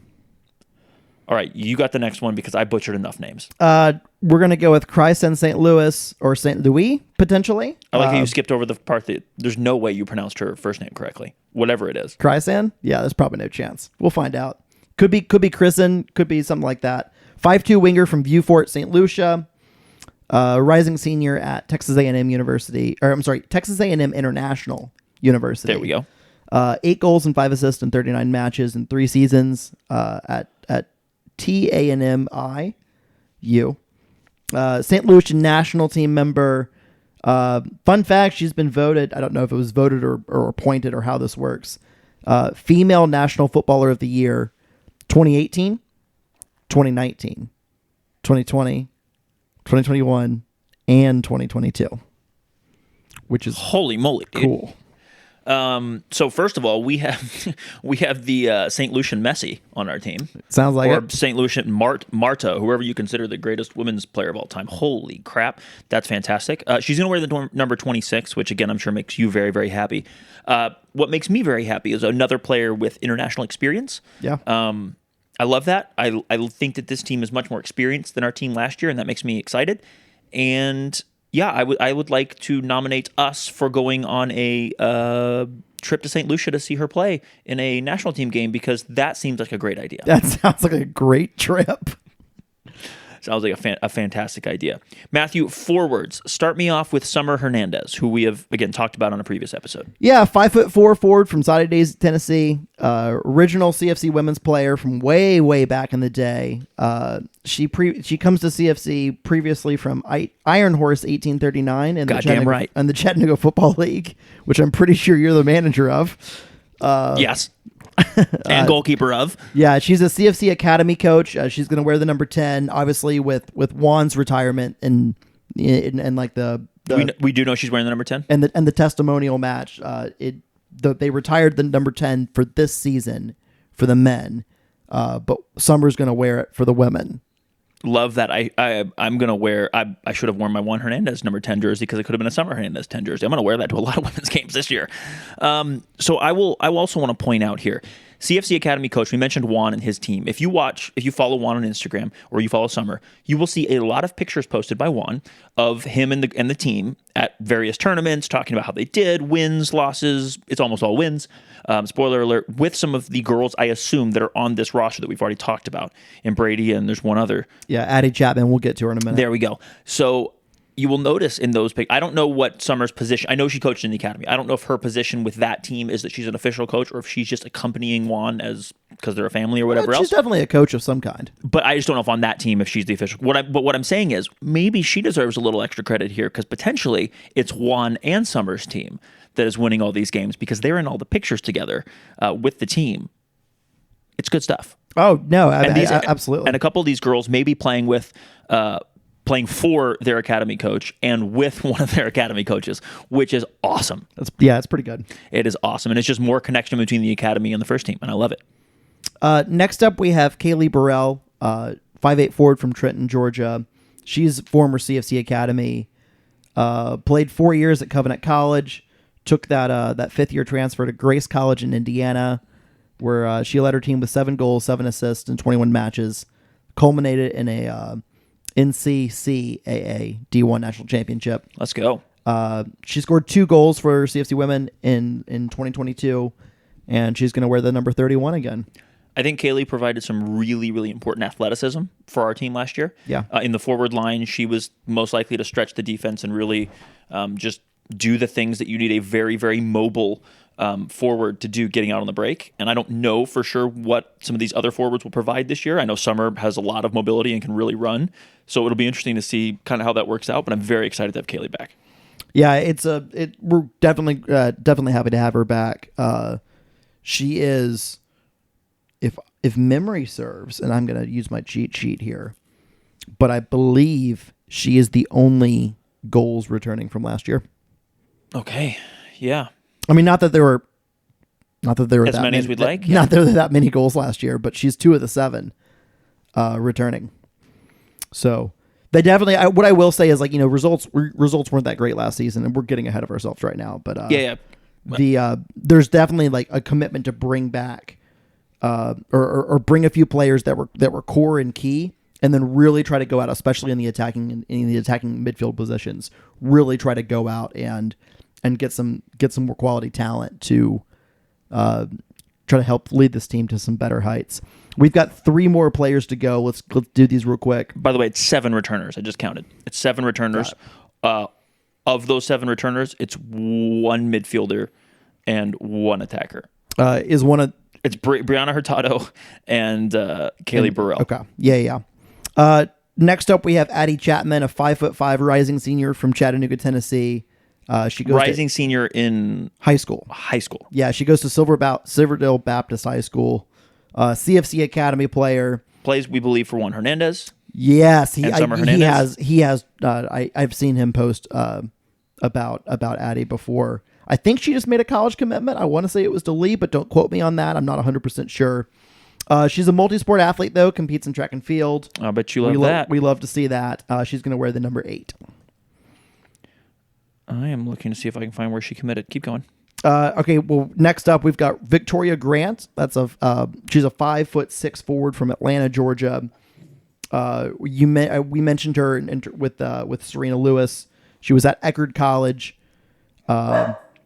All right, you got the next one because I butchered enough names. We're going to go with Chrysan St. Louis or St. Louis, potentially. I like how you skipped over the part that there's no way you pronounced her first name correctly, whatever it is. Chrysan? Yeah, there's probably no chance. We'll find out. Could be Chrisen, could be something like that. 5'2" winger from Viewfort, St. Lucia. Rising senior at Texas A&M University, Texas A&M International University. There we go. 8 goals and 5 assists in 39 matches in 3 seasons at TANMI U. St. Lucian national team member. Fun fact, she's been voted, I don't know if it was voted or appointed or how this works, Female National Footballer of the Year 2018, 2019, 2020, 2021, and 2022, which is holy moly, dude. Cool. So first of all, we have the St. Lucian Messi on our team. Sounds like or it. St. Lucian Marta, whoever you consider the greatest women's player of all time. Holy crap, that's fantastic. She's going to wear the number 26, which again I'm sure makes you very, very happy. What makes me very happy is another player with international experience. Yeah. I love that. I think that this team is much more experienced than our team last year, and that makes me excited. And yeah, I would like to nominate us for going on a trip to St. Lucia to see her play in a national team game, because that seems like a great idea. That sounds like a great trip. Sounds like a fantastic idea. Matthew, forwards. Start me off with Summer Hernandez, who we have, again, talked about on a previous episode. Yeah, 5'4" forward from Saudi Days, Tennessee. Original CFC women's player from way, way back in the day. She comes to CFC previously from Iron Horse 1839 in the Chattanooga Football League, which I'm pretty sure you're the manager of. Yes. And goalkeeper of. Yeah, she's a CFC Academy coach. She's going to wear the number 10, obviously with Juan's retirement and like the we do know she's wearing the number 10 and the testimonial match. They retired the number 10 for this season for the men, but Summer's going to wear it for the women. Love that. I'm going to wear, I should have worn my Juan Hernandez number 10 jersey, because it could have been a Summer Hernandez 10 jersey. I'm going to wear that to a lot of women's games this year. So I also want to point out here, CFC Academy coach, we mentioned Juan and his team. If you follow Juan on Instagram or you follow Summer, you will see a lot of pictures posted by Juan of him and the team at various tournaments, talking about how they did, wins, losses. It's almost all wins. Spoiler alert, with some of the girls, I assume, that are on this roster that we've already talked about, and Brady, and there's one other. Yeah, Addie Chapman. We'll get to her in a minute. There we go. So you will notice in those I don't know what Summer's position. I know she coached in the academy. I don't know if her position with that team is that she's an official coach, or if she's just accompanying Juan because they're a family or whatever else. She's definitely a coach of some kind. But I just don't know if on that team, if she's the official. But what I'm saying is, maybe she deserves a little extra credit here, because potentially it's Juan and Summer's team that is winning all these games, because they're in all the pictures together with the team. It's good stuff. Oh no, absolutely. And a couple of these girls may be playing for their academy coach and with one of their academy coaches, which is awesome. It's pretty good. It is awesome. And it's just more connection between the academy and the first team, and I love it. Next up, we have Kaylee Burrell, 5'8" forward from Trenton, Georgia. She's former CFC Academy, played 4 years at Covenant College, took that fifth-year transfer to Grace College in Indiana, where she led her team with 7 goals, 7 assists in 21 matches, culminated in a NCCAA D1 National Championship. Let's go. She scored 2 goals for CFC Women in 2022, and she's going to wear the number 31 again. I think Kaylee provided some really, really important athleticism for our team last year. Yeah. In the forward line, she was most likely to stretch the defense and really just do the things that you need a very, very mobile forward to do getting out on the break. And I don't know for sure what some of these other forwards will provide this year. I know Summer has a lot of mobility and can really run. So it'll be interesting to see kind of how that works out. But I'm very excited to have Kaylee back. Yeah, we're definitely happy to have her back. She is, if memory serves, and I'm going to use my cheat sheet here, but I believe she is the only goals returning from last year. Okay. Yeah. I mean, not that there were as many as we'd like. Not that there were that many goals last year, but she's 2 of the 7 returning. So they definitely. What I will say is, like, results weren't that great last season, and we're getting ahead of ourselves right now. But there's definitely like a commitment to bring back or bring a few players that were core and key, and then really try to go out, especially in the attacking midfield positions. Really try to go out and get some more quality talent to try to help lead this team to some better heights. We've got 3 more players to go. Let's do these real quick. By the way, it's 7 returners. I just counted. It's 7 returners. Of those 7 returners, it's 1 midfielder and 1 attacker. It's Brianna Hurtado and Kaylee Burrell. Okay. Yeah. Next up, we have Addie Chapman, a 5'5" rising senior from Chattanooga, Tennessee. She goes rising senior in high school. Yeah, she goes to Silverdale Baptist High School. CFC Academy player. Plays, we believe, for Juan Hernandez. Yes, Hernandez. He has. I've seen him post about Addie before. I think she just made a college commitment. I want to say it was to Lee, but don't quote me on that. I'm not 100% sure. She's a multi-sport athlete, though, competes in track and field. I bet you love that. We love to see that. She's going to wear the number 8. I am looking to see if I can find where she committed. Keep going. Okay, well, next up, we've got Victoria Grant. She's a 5'6" forward from Atlanta, Georgia. We mentioned her with Serena Lewis. She was at Eckerd College.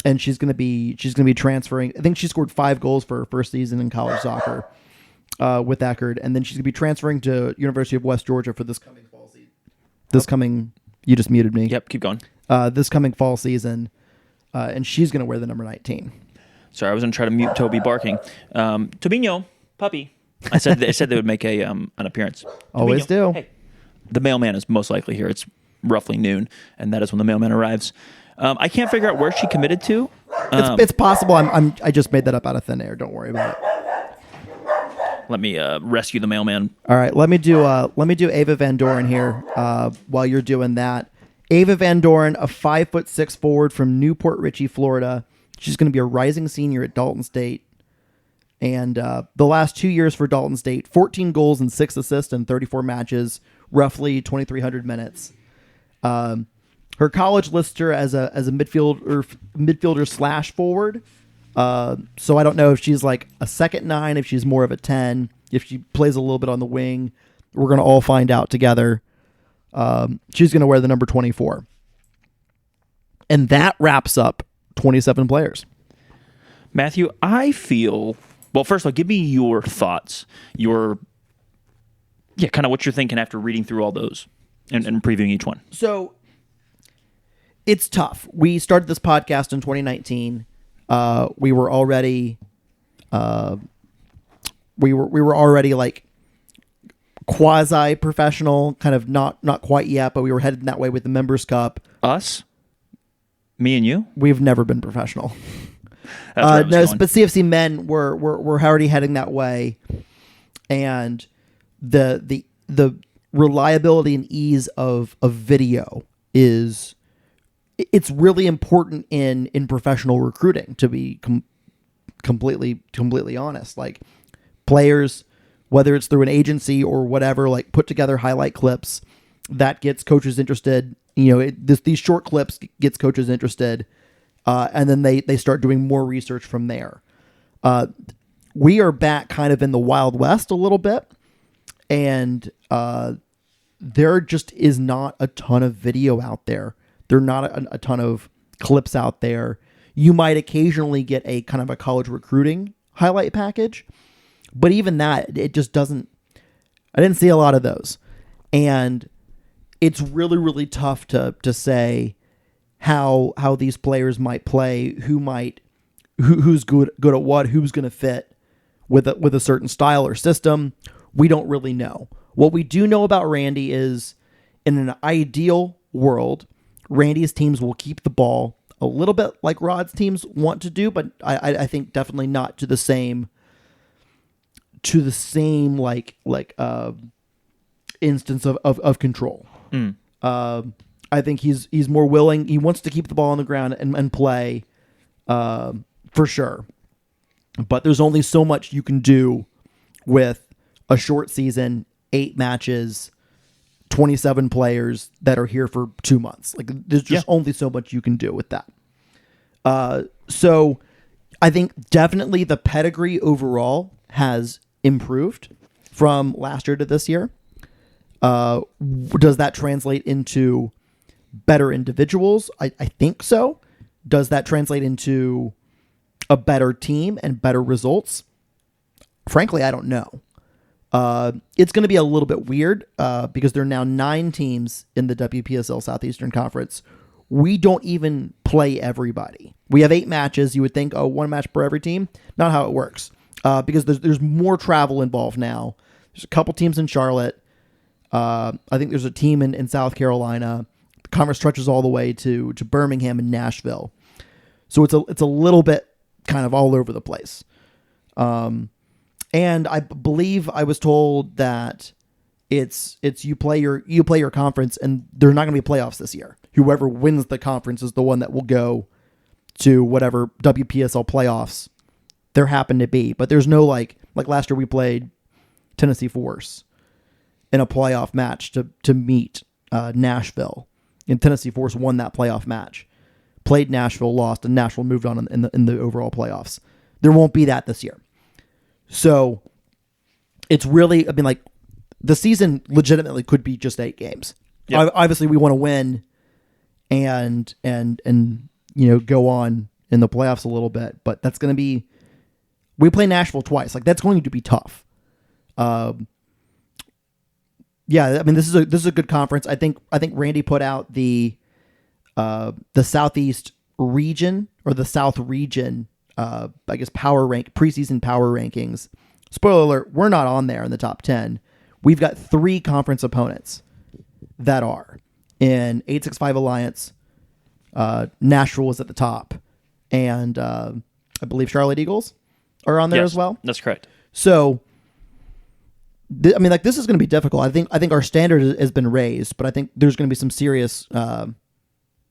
and she's gonna be transferring. I think she scored 5 goals for her first season in college soccer with Eckerd, and then she's gonna be transferring to University of West Georgia for this coming fall season. You just muted me. Yep, keep going. This coming fall season, and she's gonna wear the number 19. Sorry, I was gonna try to mute Toby barking. Tobinho, puppy. I said they would make an appearance. Always Tobinho, do. Hey, the mailman is most likely here. It's roughly noon, and that is when the mailman arrives. I can't figure out where she committed to. It's possible. I just made that up out of thin air. Don't worry about it. Let me rescue the mailman. All right, let me do Ava Van Doren here. While you're doing that, Ava Van Doren, a 5'6" forward from Newport Richey, Florida. She's going to be a rising senior at Dalton State. And the last 2 years for Dalton State, 14 goals and 6 assists in 34 matches, roughly 2,300 minutes. Her college lists her as a midfielder slash forward. So I don't know if she's like a second 9, if she's more of a 10, if she plays a little bit on the wing. We're going to all find out together. She's going to wear the number 24. And that wraps up 27 players. Matthew, I feel... Well, first of all, give me your thoughts. Kind of what you're thinking after reading through all those and previewing each one. So it's tough. We started this podcast in 2019. We were already like quasi professional, kind of not quite yet, but we were headed that way with the Members Cup. Us? Me and you? We've never been professional. That's no, going. but CFC men were already heading that way, and the reliability and ease of video it's really important in professional recruiting, to be completely honest. Like, players, whether it's through an agency or whatever, like, put together highlight clips that gets coaches interested. These short clips gets coaches interested. And then they start doing more research from there. We are back kind of in the Wild West a little bit, and there just is not a ton of video out there. There are not a ton of clips out there. You might occasionally get a kind of a college recruiting highlight package, but even that, it just doesn't. I didn't see a lot of those, and it's really, really tough to say how these players might play, who's good at what, who's going to fit with a certain style or system. We don't really know. What we do know about Randy is, in an ideal world, Randy's teams will keep the ball a little bit like Rod's teams want to do, but I think definitely not to the same like instance of control. I think he's more willing. He wants to keep the ball on the ground and play, for sure. But there's only so much you can do with a short season, 8 matches, 27 players that are here for 2 months. Like, there's just only so much you can do with that. So I think definitely the pedigree overall has improved from last year to this year. Does that translate into better individuals? I think so. Does that translate into a better team and better results? Frankly, I don't know. It's going to be a little bit weird because there are now 9 teams in the WPSL Southeastern Conference. We don't even play everybody. We have 8 matches. You would think, 1 match per every team. Not how it works, because there's more travel involved now. There's a couple teams in Charlotte. I think there's a team in South Carolina. The conference stretches all the way to Birmingham and Nashville. So it's a little bit kind of all over the place. And I believe I was told that it's you play your conference, and there's not going to be playoffs this year. Whoever wins the conference is the one that will go to whatever WPSL playoffs there happen to be. But there's no like last year we played Tennessee Force in a playoff match to meet Nashville, and Tennessee Force won that playoff match. Played Nashville, lost, and Nashville moved on in the overall playoffs. There won't be that this year. So it's really, I mean, like, the season legitimately could be just 8 games. Yep. Obviously, we want to win and go on in the playoffs a little bit, but that's going to be. We play Nashville twice. Like, that's going to be tough. Yeah, I mean, this is a good conference. I think Randy put out the Southeast region or the South region. I guess preseason power rankings. Spoiler alert: we're not on there in the top 10. We've got 3 conference opponents that are in 865 Alliance. Nashville is at the top, and I believe Charlotte Eagles are on there as well. That's correct. So, I mean, like, this is going to be difficult. I think our standard has been raised, but I think there's going to be some serious,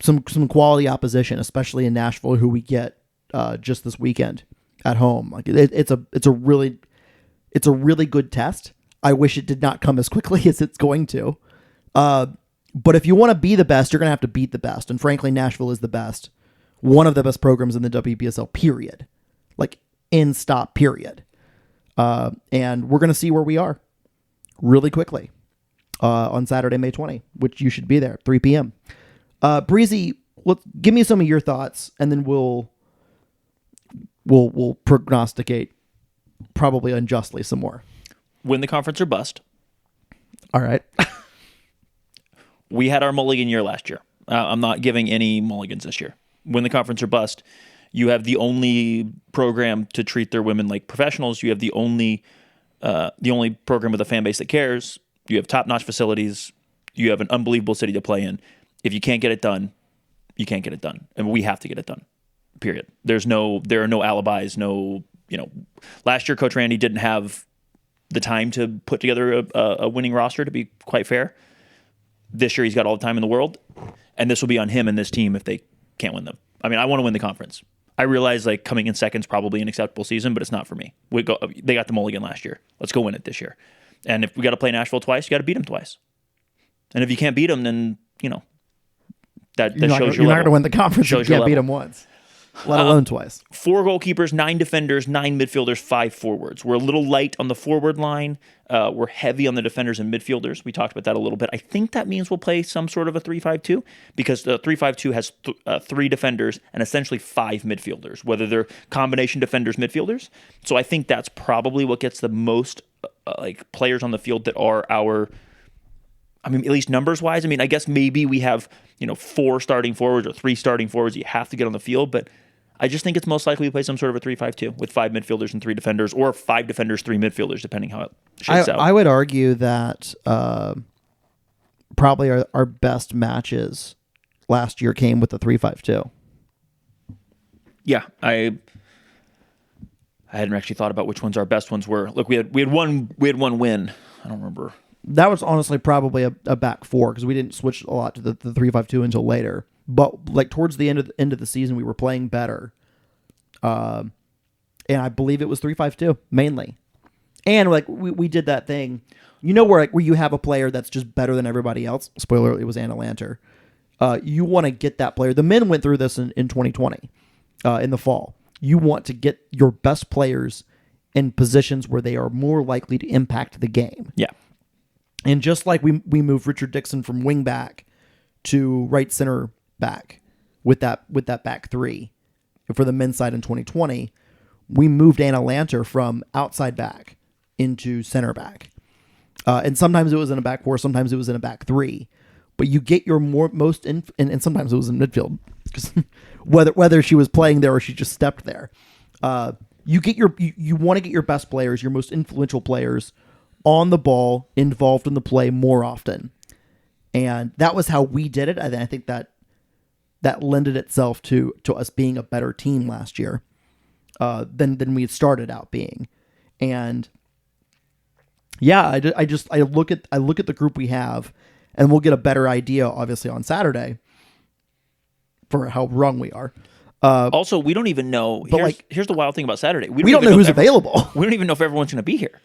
some quality opposition, especially in Nashville, who we get just this weekend at home. Like, it's a really good test. I wish it did not come as quickly as it's going to. But if you want to be the best, you're going to have to beat the best. And frankly, Nashville is the best, one of the best programs in the WPSL. Period. Like, in stop. Period. And we're going to see where we are really quickly on Saturday, May 20, which you should be there, 3 p.m. Breezy, give me some of your thoughts, and then we'll prognosticate, probably unjustly, some more. Win the conference or bust. All right. We had our mulligan year last year. I'm not giving any mulligans this year. Win the conference or bust. You have the only program to treat their women like professionals. You have the only program with a fan base that cares. You have top-notch facilities. You have an unbelievable city to play in. If you can't get it done, you can't get it done, and we have to get it done. Period. There are no alibis. Last year Coach Randy didn't have the time to put together a winning roster. To be quite fair, this year he's got all the time in the world, and this will be on him and this team if they can't win them. I mean, I want to win the conference. I realize like coming in second is probably an acceptable season, but it's not for me. They got the mulligan last year. Let's go win it this year. And if we got to play Nashville twice, you got to beat them twice. And if you can't beat them, then that shows your level. You're not going to win the conference if you can't beat them once, let alone twice. 4 goalkeepers, 9 defenders, 9 midfielders, 5 forwards. We're a little light on the forward line. We're heavy on the defenders and midfielders. We talked about that a little bit. I think that means we'll play some sort of a 3-5-2 because the 3-5-2 has 3 defenders and essentially 5 midfielders, whether they're combination defenders, midfielders. So I think that's probably what gets the most players on the field that are at least numbers wise. I mean, I guess maybe we have 4 starting forwards or 3 starting forwards you have to get on the field, but I just think it's most likely we play some sort of a 3-5-2 with 5 midfielders and 3 defenders, or 5 defenders, 3 midfielders, depending how it shakes out. I would argue that probably our best matches last year came with the 3-5-2. Yeah, I hadn't actually thought about which ones our best ones were. Look, we had one win. I don't remember. That was honestly probably a back 4 because we didn't switch a lot to the 3-5-2 until later. But like towards the end of the season, we were playing better, and I believe it was 3-5-2 mainly. And like we did that thing, where you have a player that's just better than everybody else. Spoiler: it was Anna Lanter. You want to get that player. The men went through this in 2020 in the fall. You want to get your best players in positions where they are more likely to impact the game. Yeah. And just like we moved Richard Dixon from wing back to right center back with that back 3 for the men's side in 2020, we moved Anna Lanter from outside back into center back. And sometimes it was in a back 4, sometimes it was in a back 3. But you get your and sometimes it was in midfield because whether she was playing there or she just stepped there. You want to get your best players, your most influential players on the ball, involved in the play more often. And that was how we did it. I think that lended itself to us being a better team last year than we had started out being. And yeah, I look at the group we have, and we'll get a better idea obviously on Saturday for how wrong we are. Also, we don't even know. Here's the wild thing about Saturday. We don't know who's available. We don't even know if everyone's going to be here.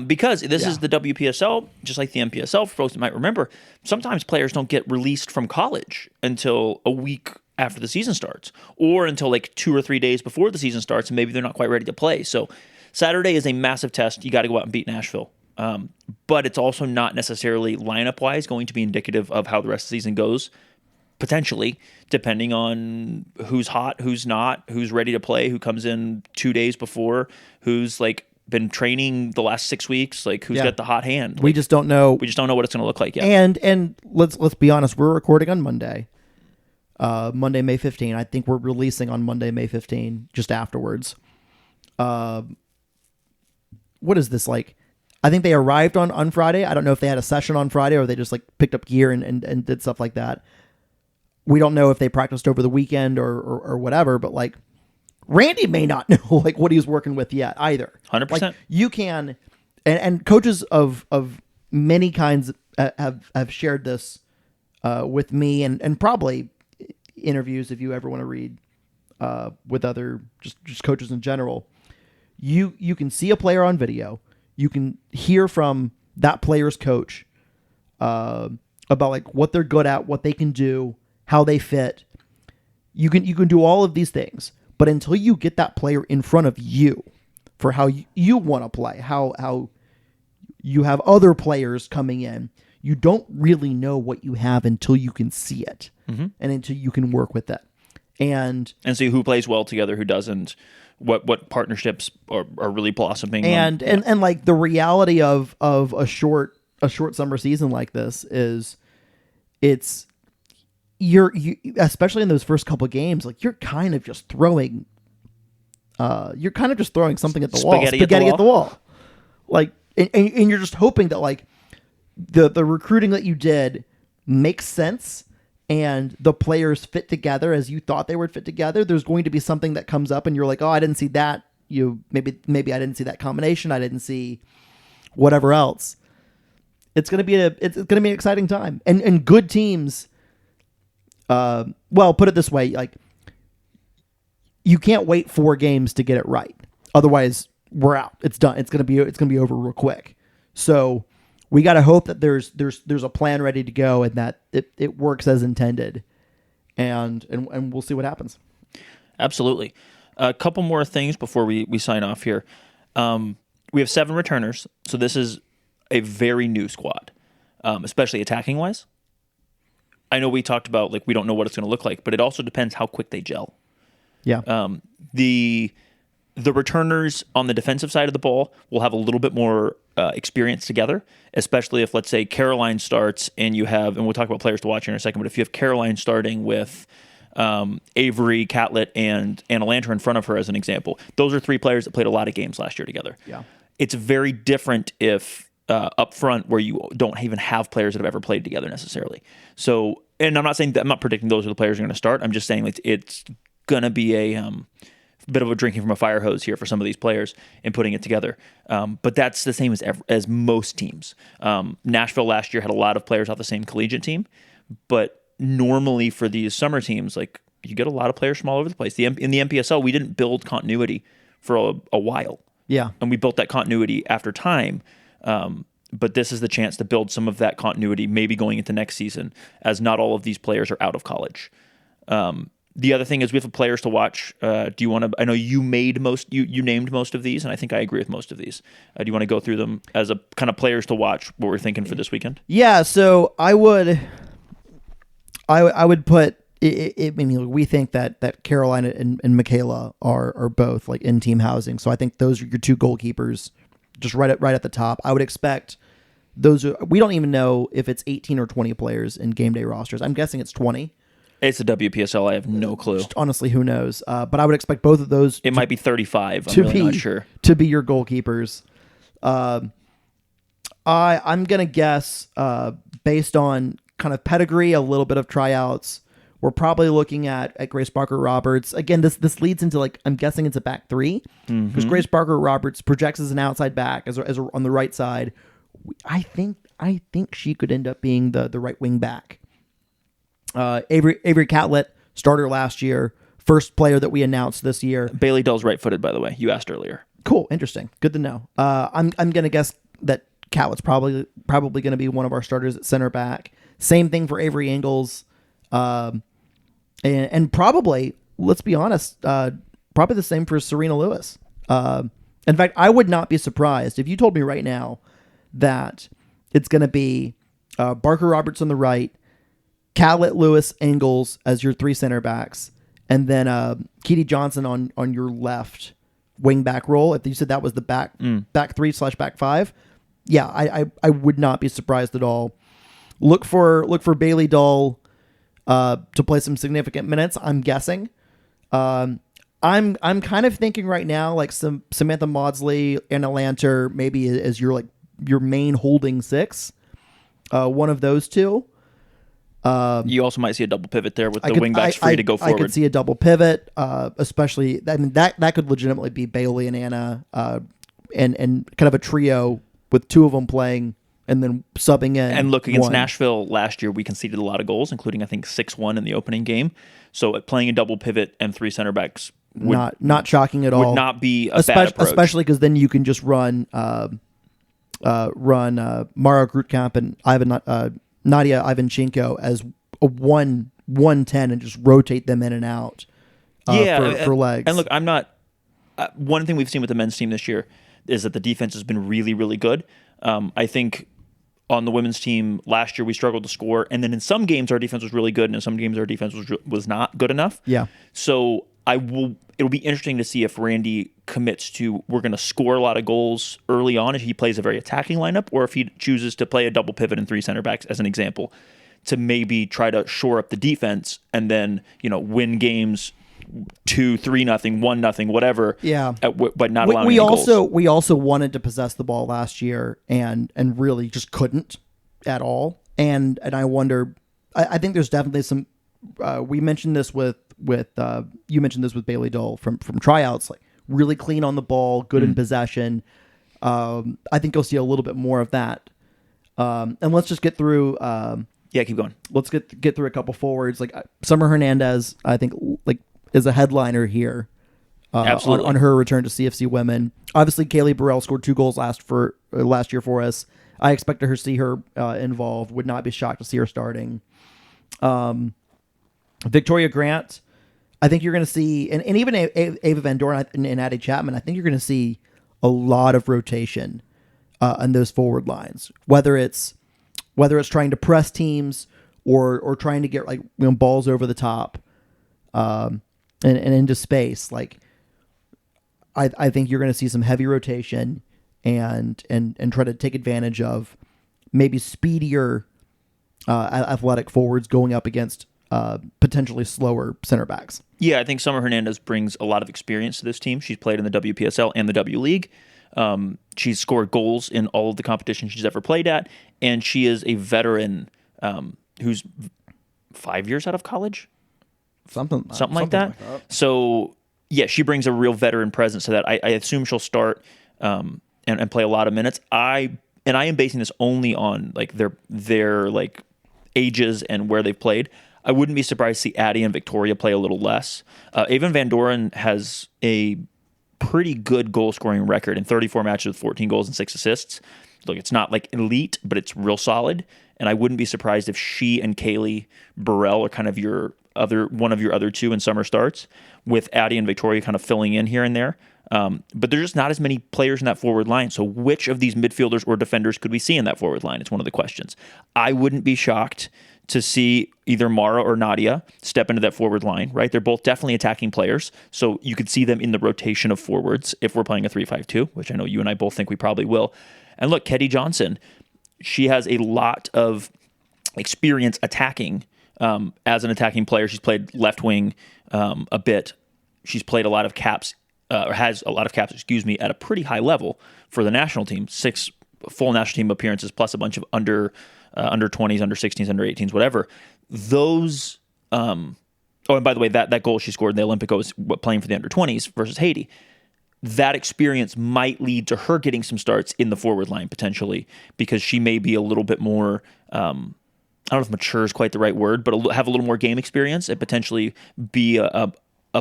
Because this is the WPSL, just like the MPSL, for folks that might remember, sometimes players don't get released from college until a week after the season starts, or until like 2 or 3 days before the season starts, and maybe they're not quite ready to play. So Saturday is a massive test. You got to go out and beat Nashville. But it's also not necessarily lineup-wise going to be indicative of how the rest of the season goes, potentially, depending on who's hot, who's not, who's ready to play, who comes in 2 days before, who's like been training the last 6 weeks, like who's got the hot hand. We just don't know. We just don't know what it's going to look like yet. And let's be honest, we're recording on Monday. Monday, May 15. I think we're releasing on Monday, May 15, just afterwards. What is this like? I think they arrived on Friday. I don't know if they had a session on Friday or they just like picked up gear and did stuff like that. We don't know if they practiced over the weekend or whatever, but like Randy may not know like what he's working with yet either. 100%. Like, you can, and coaches of many kinds have shared this with me and probably interviews if you ever want to read with other just coaches in general. You can see a player on video. You can hear from that player's coach about like what they're good at, what they can do, how they fit. You can do all of these things, but until you get that player in front of you for how you want to play, how you have other players coming in, you don't really know what you have until you can see it and until you can work with it. And see who plays well together, who doesn't, what partnerships are really blossoming. And like the reality of a short summer season like this is you especially in those first couple games, like you're kind of just throwing something at the spaghetti at the wall. Like and you're just hoping that like the recruiting that you did makes sense and the players fit together as you thought they would fit together. There's going to be something that comes up and you're like, oh, I didn't see that. Maybe I didn't see that combination. I didn't see whatever else. It's gonna be an exciting time. And good teams, well, put it this way, like you can't wait 4 games to get it right. Otherwise, we're out. It's done. It's gonna be over real quick. So we got to hope that there's a plan ready to go and that it works as intended, and we'll see what happens. Absolutely. A couple more things before we sign off here. We have 7 returners, so this is a very new squad, especially attacking wise. I know we talked about like we don't know what it's going to look like, but it also depends how quick they gel. Yeah. The returners on the defensive side of the ball will have a little bit more experience together, especially if, let's say, Caroline starts and you have, and we'll talk about players to watch here in a second, but if you have Caroline starting with Avery, Catlett, and Anna Lanter in front of her as an example, those are 3 players that played a lot of games last year together. Yeah. It's very different if up front where you don't even have players that have ever played together necessarily. So, and I'm not saying that, I'm not predicting those are the players who are going to start. I'm just saying like, it's going to be a bit of a drinking from a fire hose here for some of these players and putting it together. But that's the same as most teams. Nashville last year had a lot of players off the same collegiate team, but normally for these summer teams, like you get a lot of players from all over the place. In the MPSL, we didn't build continuity for a while. Yeah. And we built that continuity after time. But this is the chance to build some of that continuity, maybe going into next season, as not all of these players are out of college. The other thing is we have players to watch. Do you want to? I know you named most of these, and I think I agree with most of these. Do you want to go through them as a kind of players to watch? What we're thinking for this weekend? Yeah. So I would put. I mean, we think that Carolina and Michaela are both like in team housing. So I think those are your 2 goalkeepers, just right at the top. I would expect those. We don't even know if it's 18 or 20 players in game day rosters. I'm guessing it's 20. It's the WPSL. I have no clue. Just honestly, who knows? But I would expect both of those. It might be 35. I'm really not sure. To be your goalkeepers. I'm gonna guess based on kind of pedigree, a little bit of tryouts. We're probably looking at Grace Barker Roberts. Again, this leads into like I'm guessing it's a back 3 because Grace Barker Roberts projects as an outside back as on the right side. I think she could end up being the right wing back. Avery Catlett, starter last year, first player that we announced this year. Bailey Dell's right-footed, by the way. You asked earlier. Cool, interesting, good to know. I'm gonna guess that Catlett's probably gonna be one of our starters at center back. Same thing for Avery Ingles, and probably, let's be honest, probably the same for Serena Lewis. In fact, I would not be surprised if you told me right now that it's gonna be Barker Roberts on the right, Callett, Lewis, Ingles as your 3 center backs, and then Keedy Johnson on your left wing back role. If you said that was the back 3/back 5, yeah, I would not be surprised at all. Look for Bailey Dahl to play some significant minutes. I'm guessing. I'm kind of thinking right now like some Samantha Maudsley, Anna Lanter maybe as your main holding 6. One of those two. You also might see a double pivot there with the wingbacks free to go forward. I could see a double pivot, especially. I mean that could legitimately be Bailey and Anna, and kind of a trio with 2 of them playing and then subbing in. And look, against Nashville last year, we conceded a lot of goals, including I think 6-1 in the opening game. So playing a double pivot and 3 center backs would not shocking at all. Would not be a bad approach, especially because then you can just run Mara Grutkamp and Nadia Ivanchenko as a 1-1-10 and just rotate them in and out. For legs. And look, I'm not. One thing we've seen with the men's team this year is that the defense has been really, really good. I think on the women's team last year we struggled to score, and then in some games our defense was really good, and in some games our defense was not good enough. Yeah. So it'll be interesting to see if Randy commits to we're going to score a lot of goals early on if he plays a very attacking lineup, or if he chooses to play a double pivot and 3 center backs as an example to maybe try to shore up the defense and then win games 2-3-0, 1-0, whatever. Yeah, but not allowing any goals. We also wanted to possess the ball last year and really just couldn't at all. And I wonder. I think there's definitely some. We mentioned this with you mentioned this with Bailey Dahl from tryouts. Like really clean on the ball, good in possession. I think you'll see a little bit more of that. And let's just get through. Keep going. Let's get through a couple forwards. Like Summer Hernandez, I think is a headliner here. Absolutely. On her return to CFC Women. Obviously, Kaylee Burrell scored 2 goals last year for us. I expect to see her involved. Would not be shocked to see her starting. Victoria Grant, I think you're going to see, and even Ava Van Doren and Addie Chapman, I think you're going to see a lot of rotation on those forward lines. Whether it's trying to press teams or trying to get balls over the top and into space. Like I think you're going to see some heavy rotation and try to take advantage of maybe speedier athletic forwards going up against potentially slower center backs. Yeah, I think Summer Hernandez brings a lot of experience to this team. She's played in the WPSL and the W League. She's scored goals in all of the competitions she's ever played at, and she is a veteran who's 5 years out of college, something like that. So yeah, she brings a real veteran presence to that. I assume she'll start and play a lot of minutes. I am basing this only on their ages and where they've played. I wouldn't be surprised to see Addie and Victoria play a little less. Ava Van Doren has a pretty good goal scoring record in 34 matches with 14 goals and 6 assists. Look, it's not elite, but it's real solid. And I wouldn't be surprised if she and Kaylee Burrell are kind of one of your other 2 in summer starts, with Addie and Victoria kind of filling in here and there. But there's just not as many players in that forward line. So which of these midfielders or defenders could we see in that forward line? It's one of the questions. I wouldn't be shocked to see either Mara or Nadia step into that forward line, right? They're both definitely attacking players, so you could see them in the rotation of forwards if we're playing a 3-5-2, which I know you and I both think we probably will. And look, Keedy Johnson, she has a lot of experience attacking as an attacking player. She's played left wing a bit. She's played a lot of caps, or has a lot of caps, at a pretty high level for the national team. 6 full national team appearances plus a bunch of under 20s, under 16s, under 18s, whatever. Those, and by the way, that goal she scored in the Olympic was playing for the under 20s versus Haiti. That experience might lead to her getting some starts in the forward line potentially, because she may be a little bit more, I don't know if mature is quite the right word, but have a little more game experience and potentially be a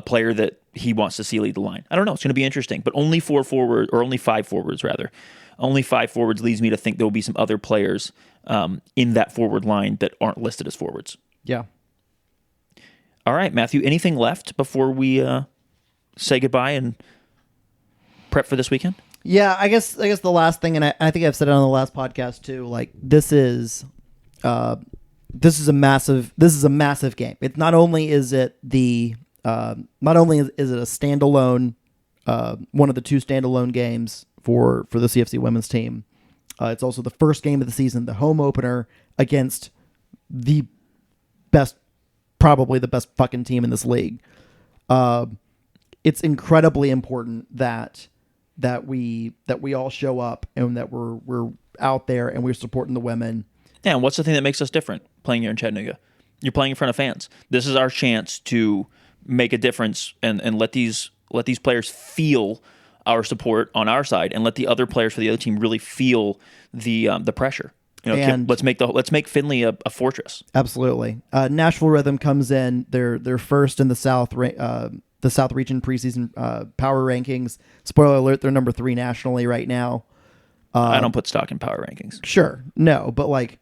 player that he wants to see lead the line. I don't know. It's going to be interesting, but only 5 forwards rather. Only 5 forwards leads me to think there will be some other players in that forward line that aren't listed as forwards. Yeah. All right, Matthew, anything left before we say goodbye and prep for this weekend? Yeah, I guess the last thing, and I think I've said it on the last podcast too, this is this is a massive game. It's not only is it not only is it a standalone, one of the two standalone games for the CFC women's team. It's also the first game of the season, the home opener against probably the best fucking team in this league. It's incredibly important that we all show up and that we're out there and we're supporting the women. Yeah, and what's the thing that makes us different playing here in Chattanooga? You're playing in front of fans. This is our chance to make a difference and let these players feel our support on our side, and let the other players for the other team really feel the pressure. Let's make Findlay a fortress. Absolutely. Nashville Rhythm comes in. They're first in the South Region preseason power rankings. Spoiler alert: they're number 3 nationally right now. I don't put stock in power rankings. Sure, no, but like,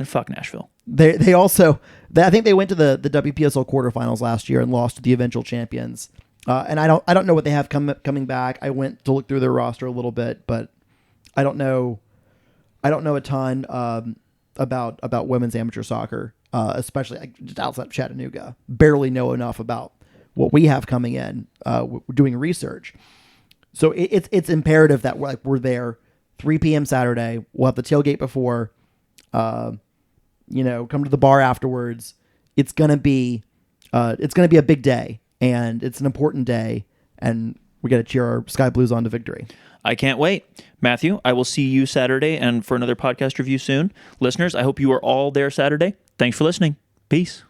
fuck Nashville. They also I think they went to the WPSL quarterfinals last year and lost to the eventual champions. And I don't know what they have coming back. I went to look through their roster a little bit, but I don't know a ton about women's amateur soccer, especially just outside of Chattanooga. Barely know enough about what we have coming in. We're doing research, so it's imperative that we're there 3 p.m. Saturday. We'll have the tailgate before. Come to the bar afterwards. It's gonna be a big day, and it's an important day, and we got to cheer our Sky Blues on to victory. I can't wait. Matthew, I will see you Saturday and for another podcast review soon. Listeners, I hope you are all there Saturday. Thanks for listening. Peace.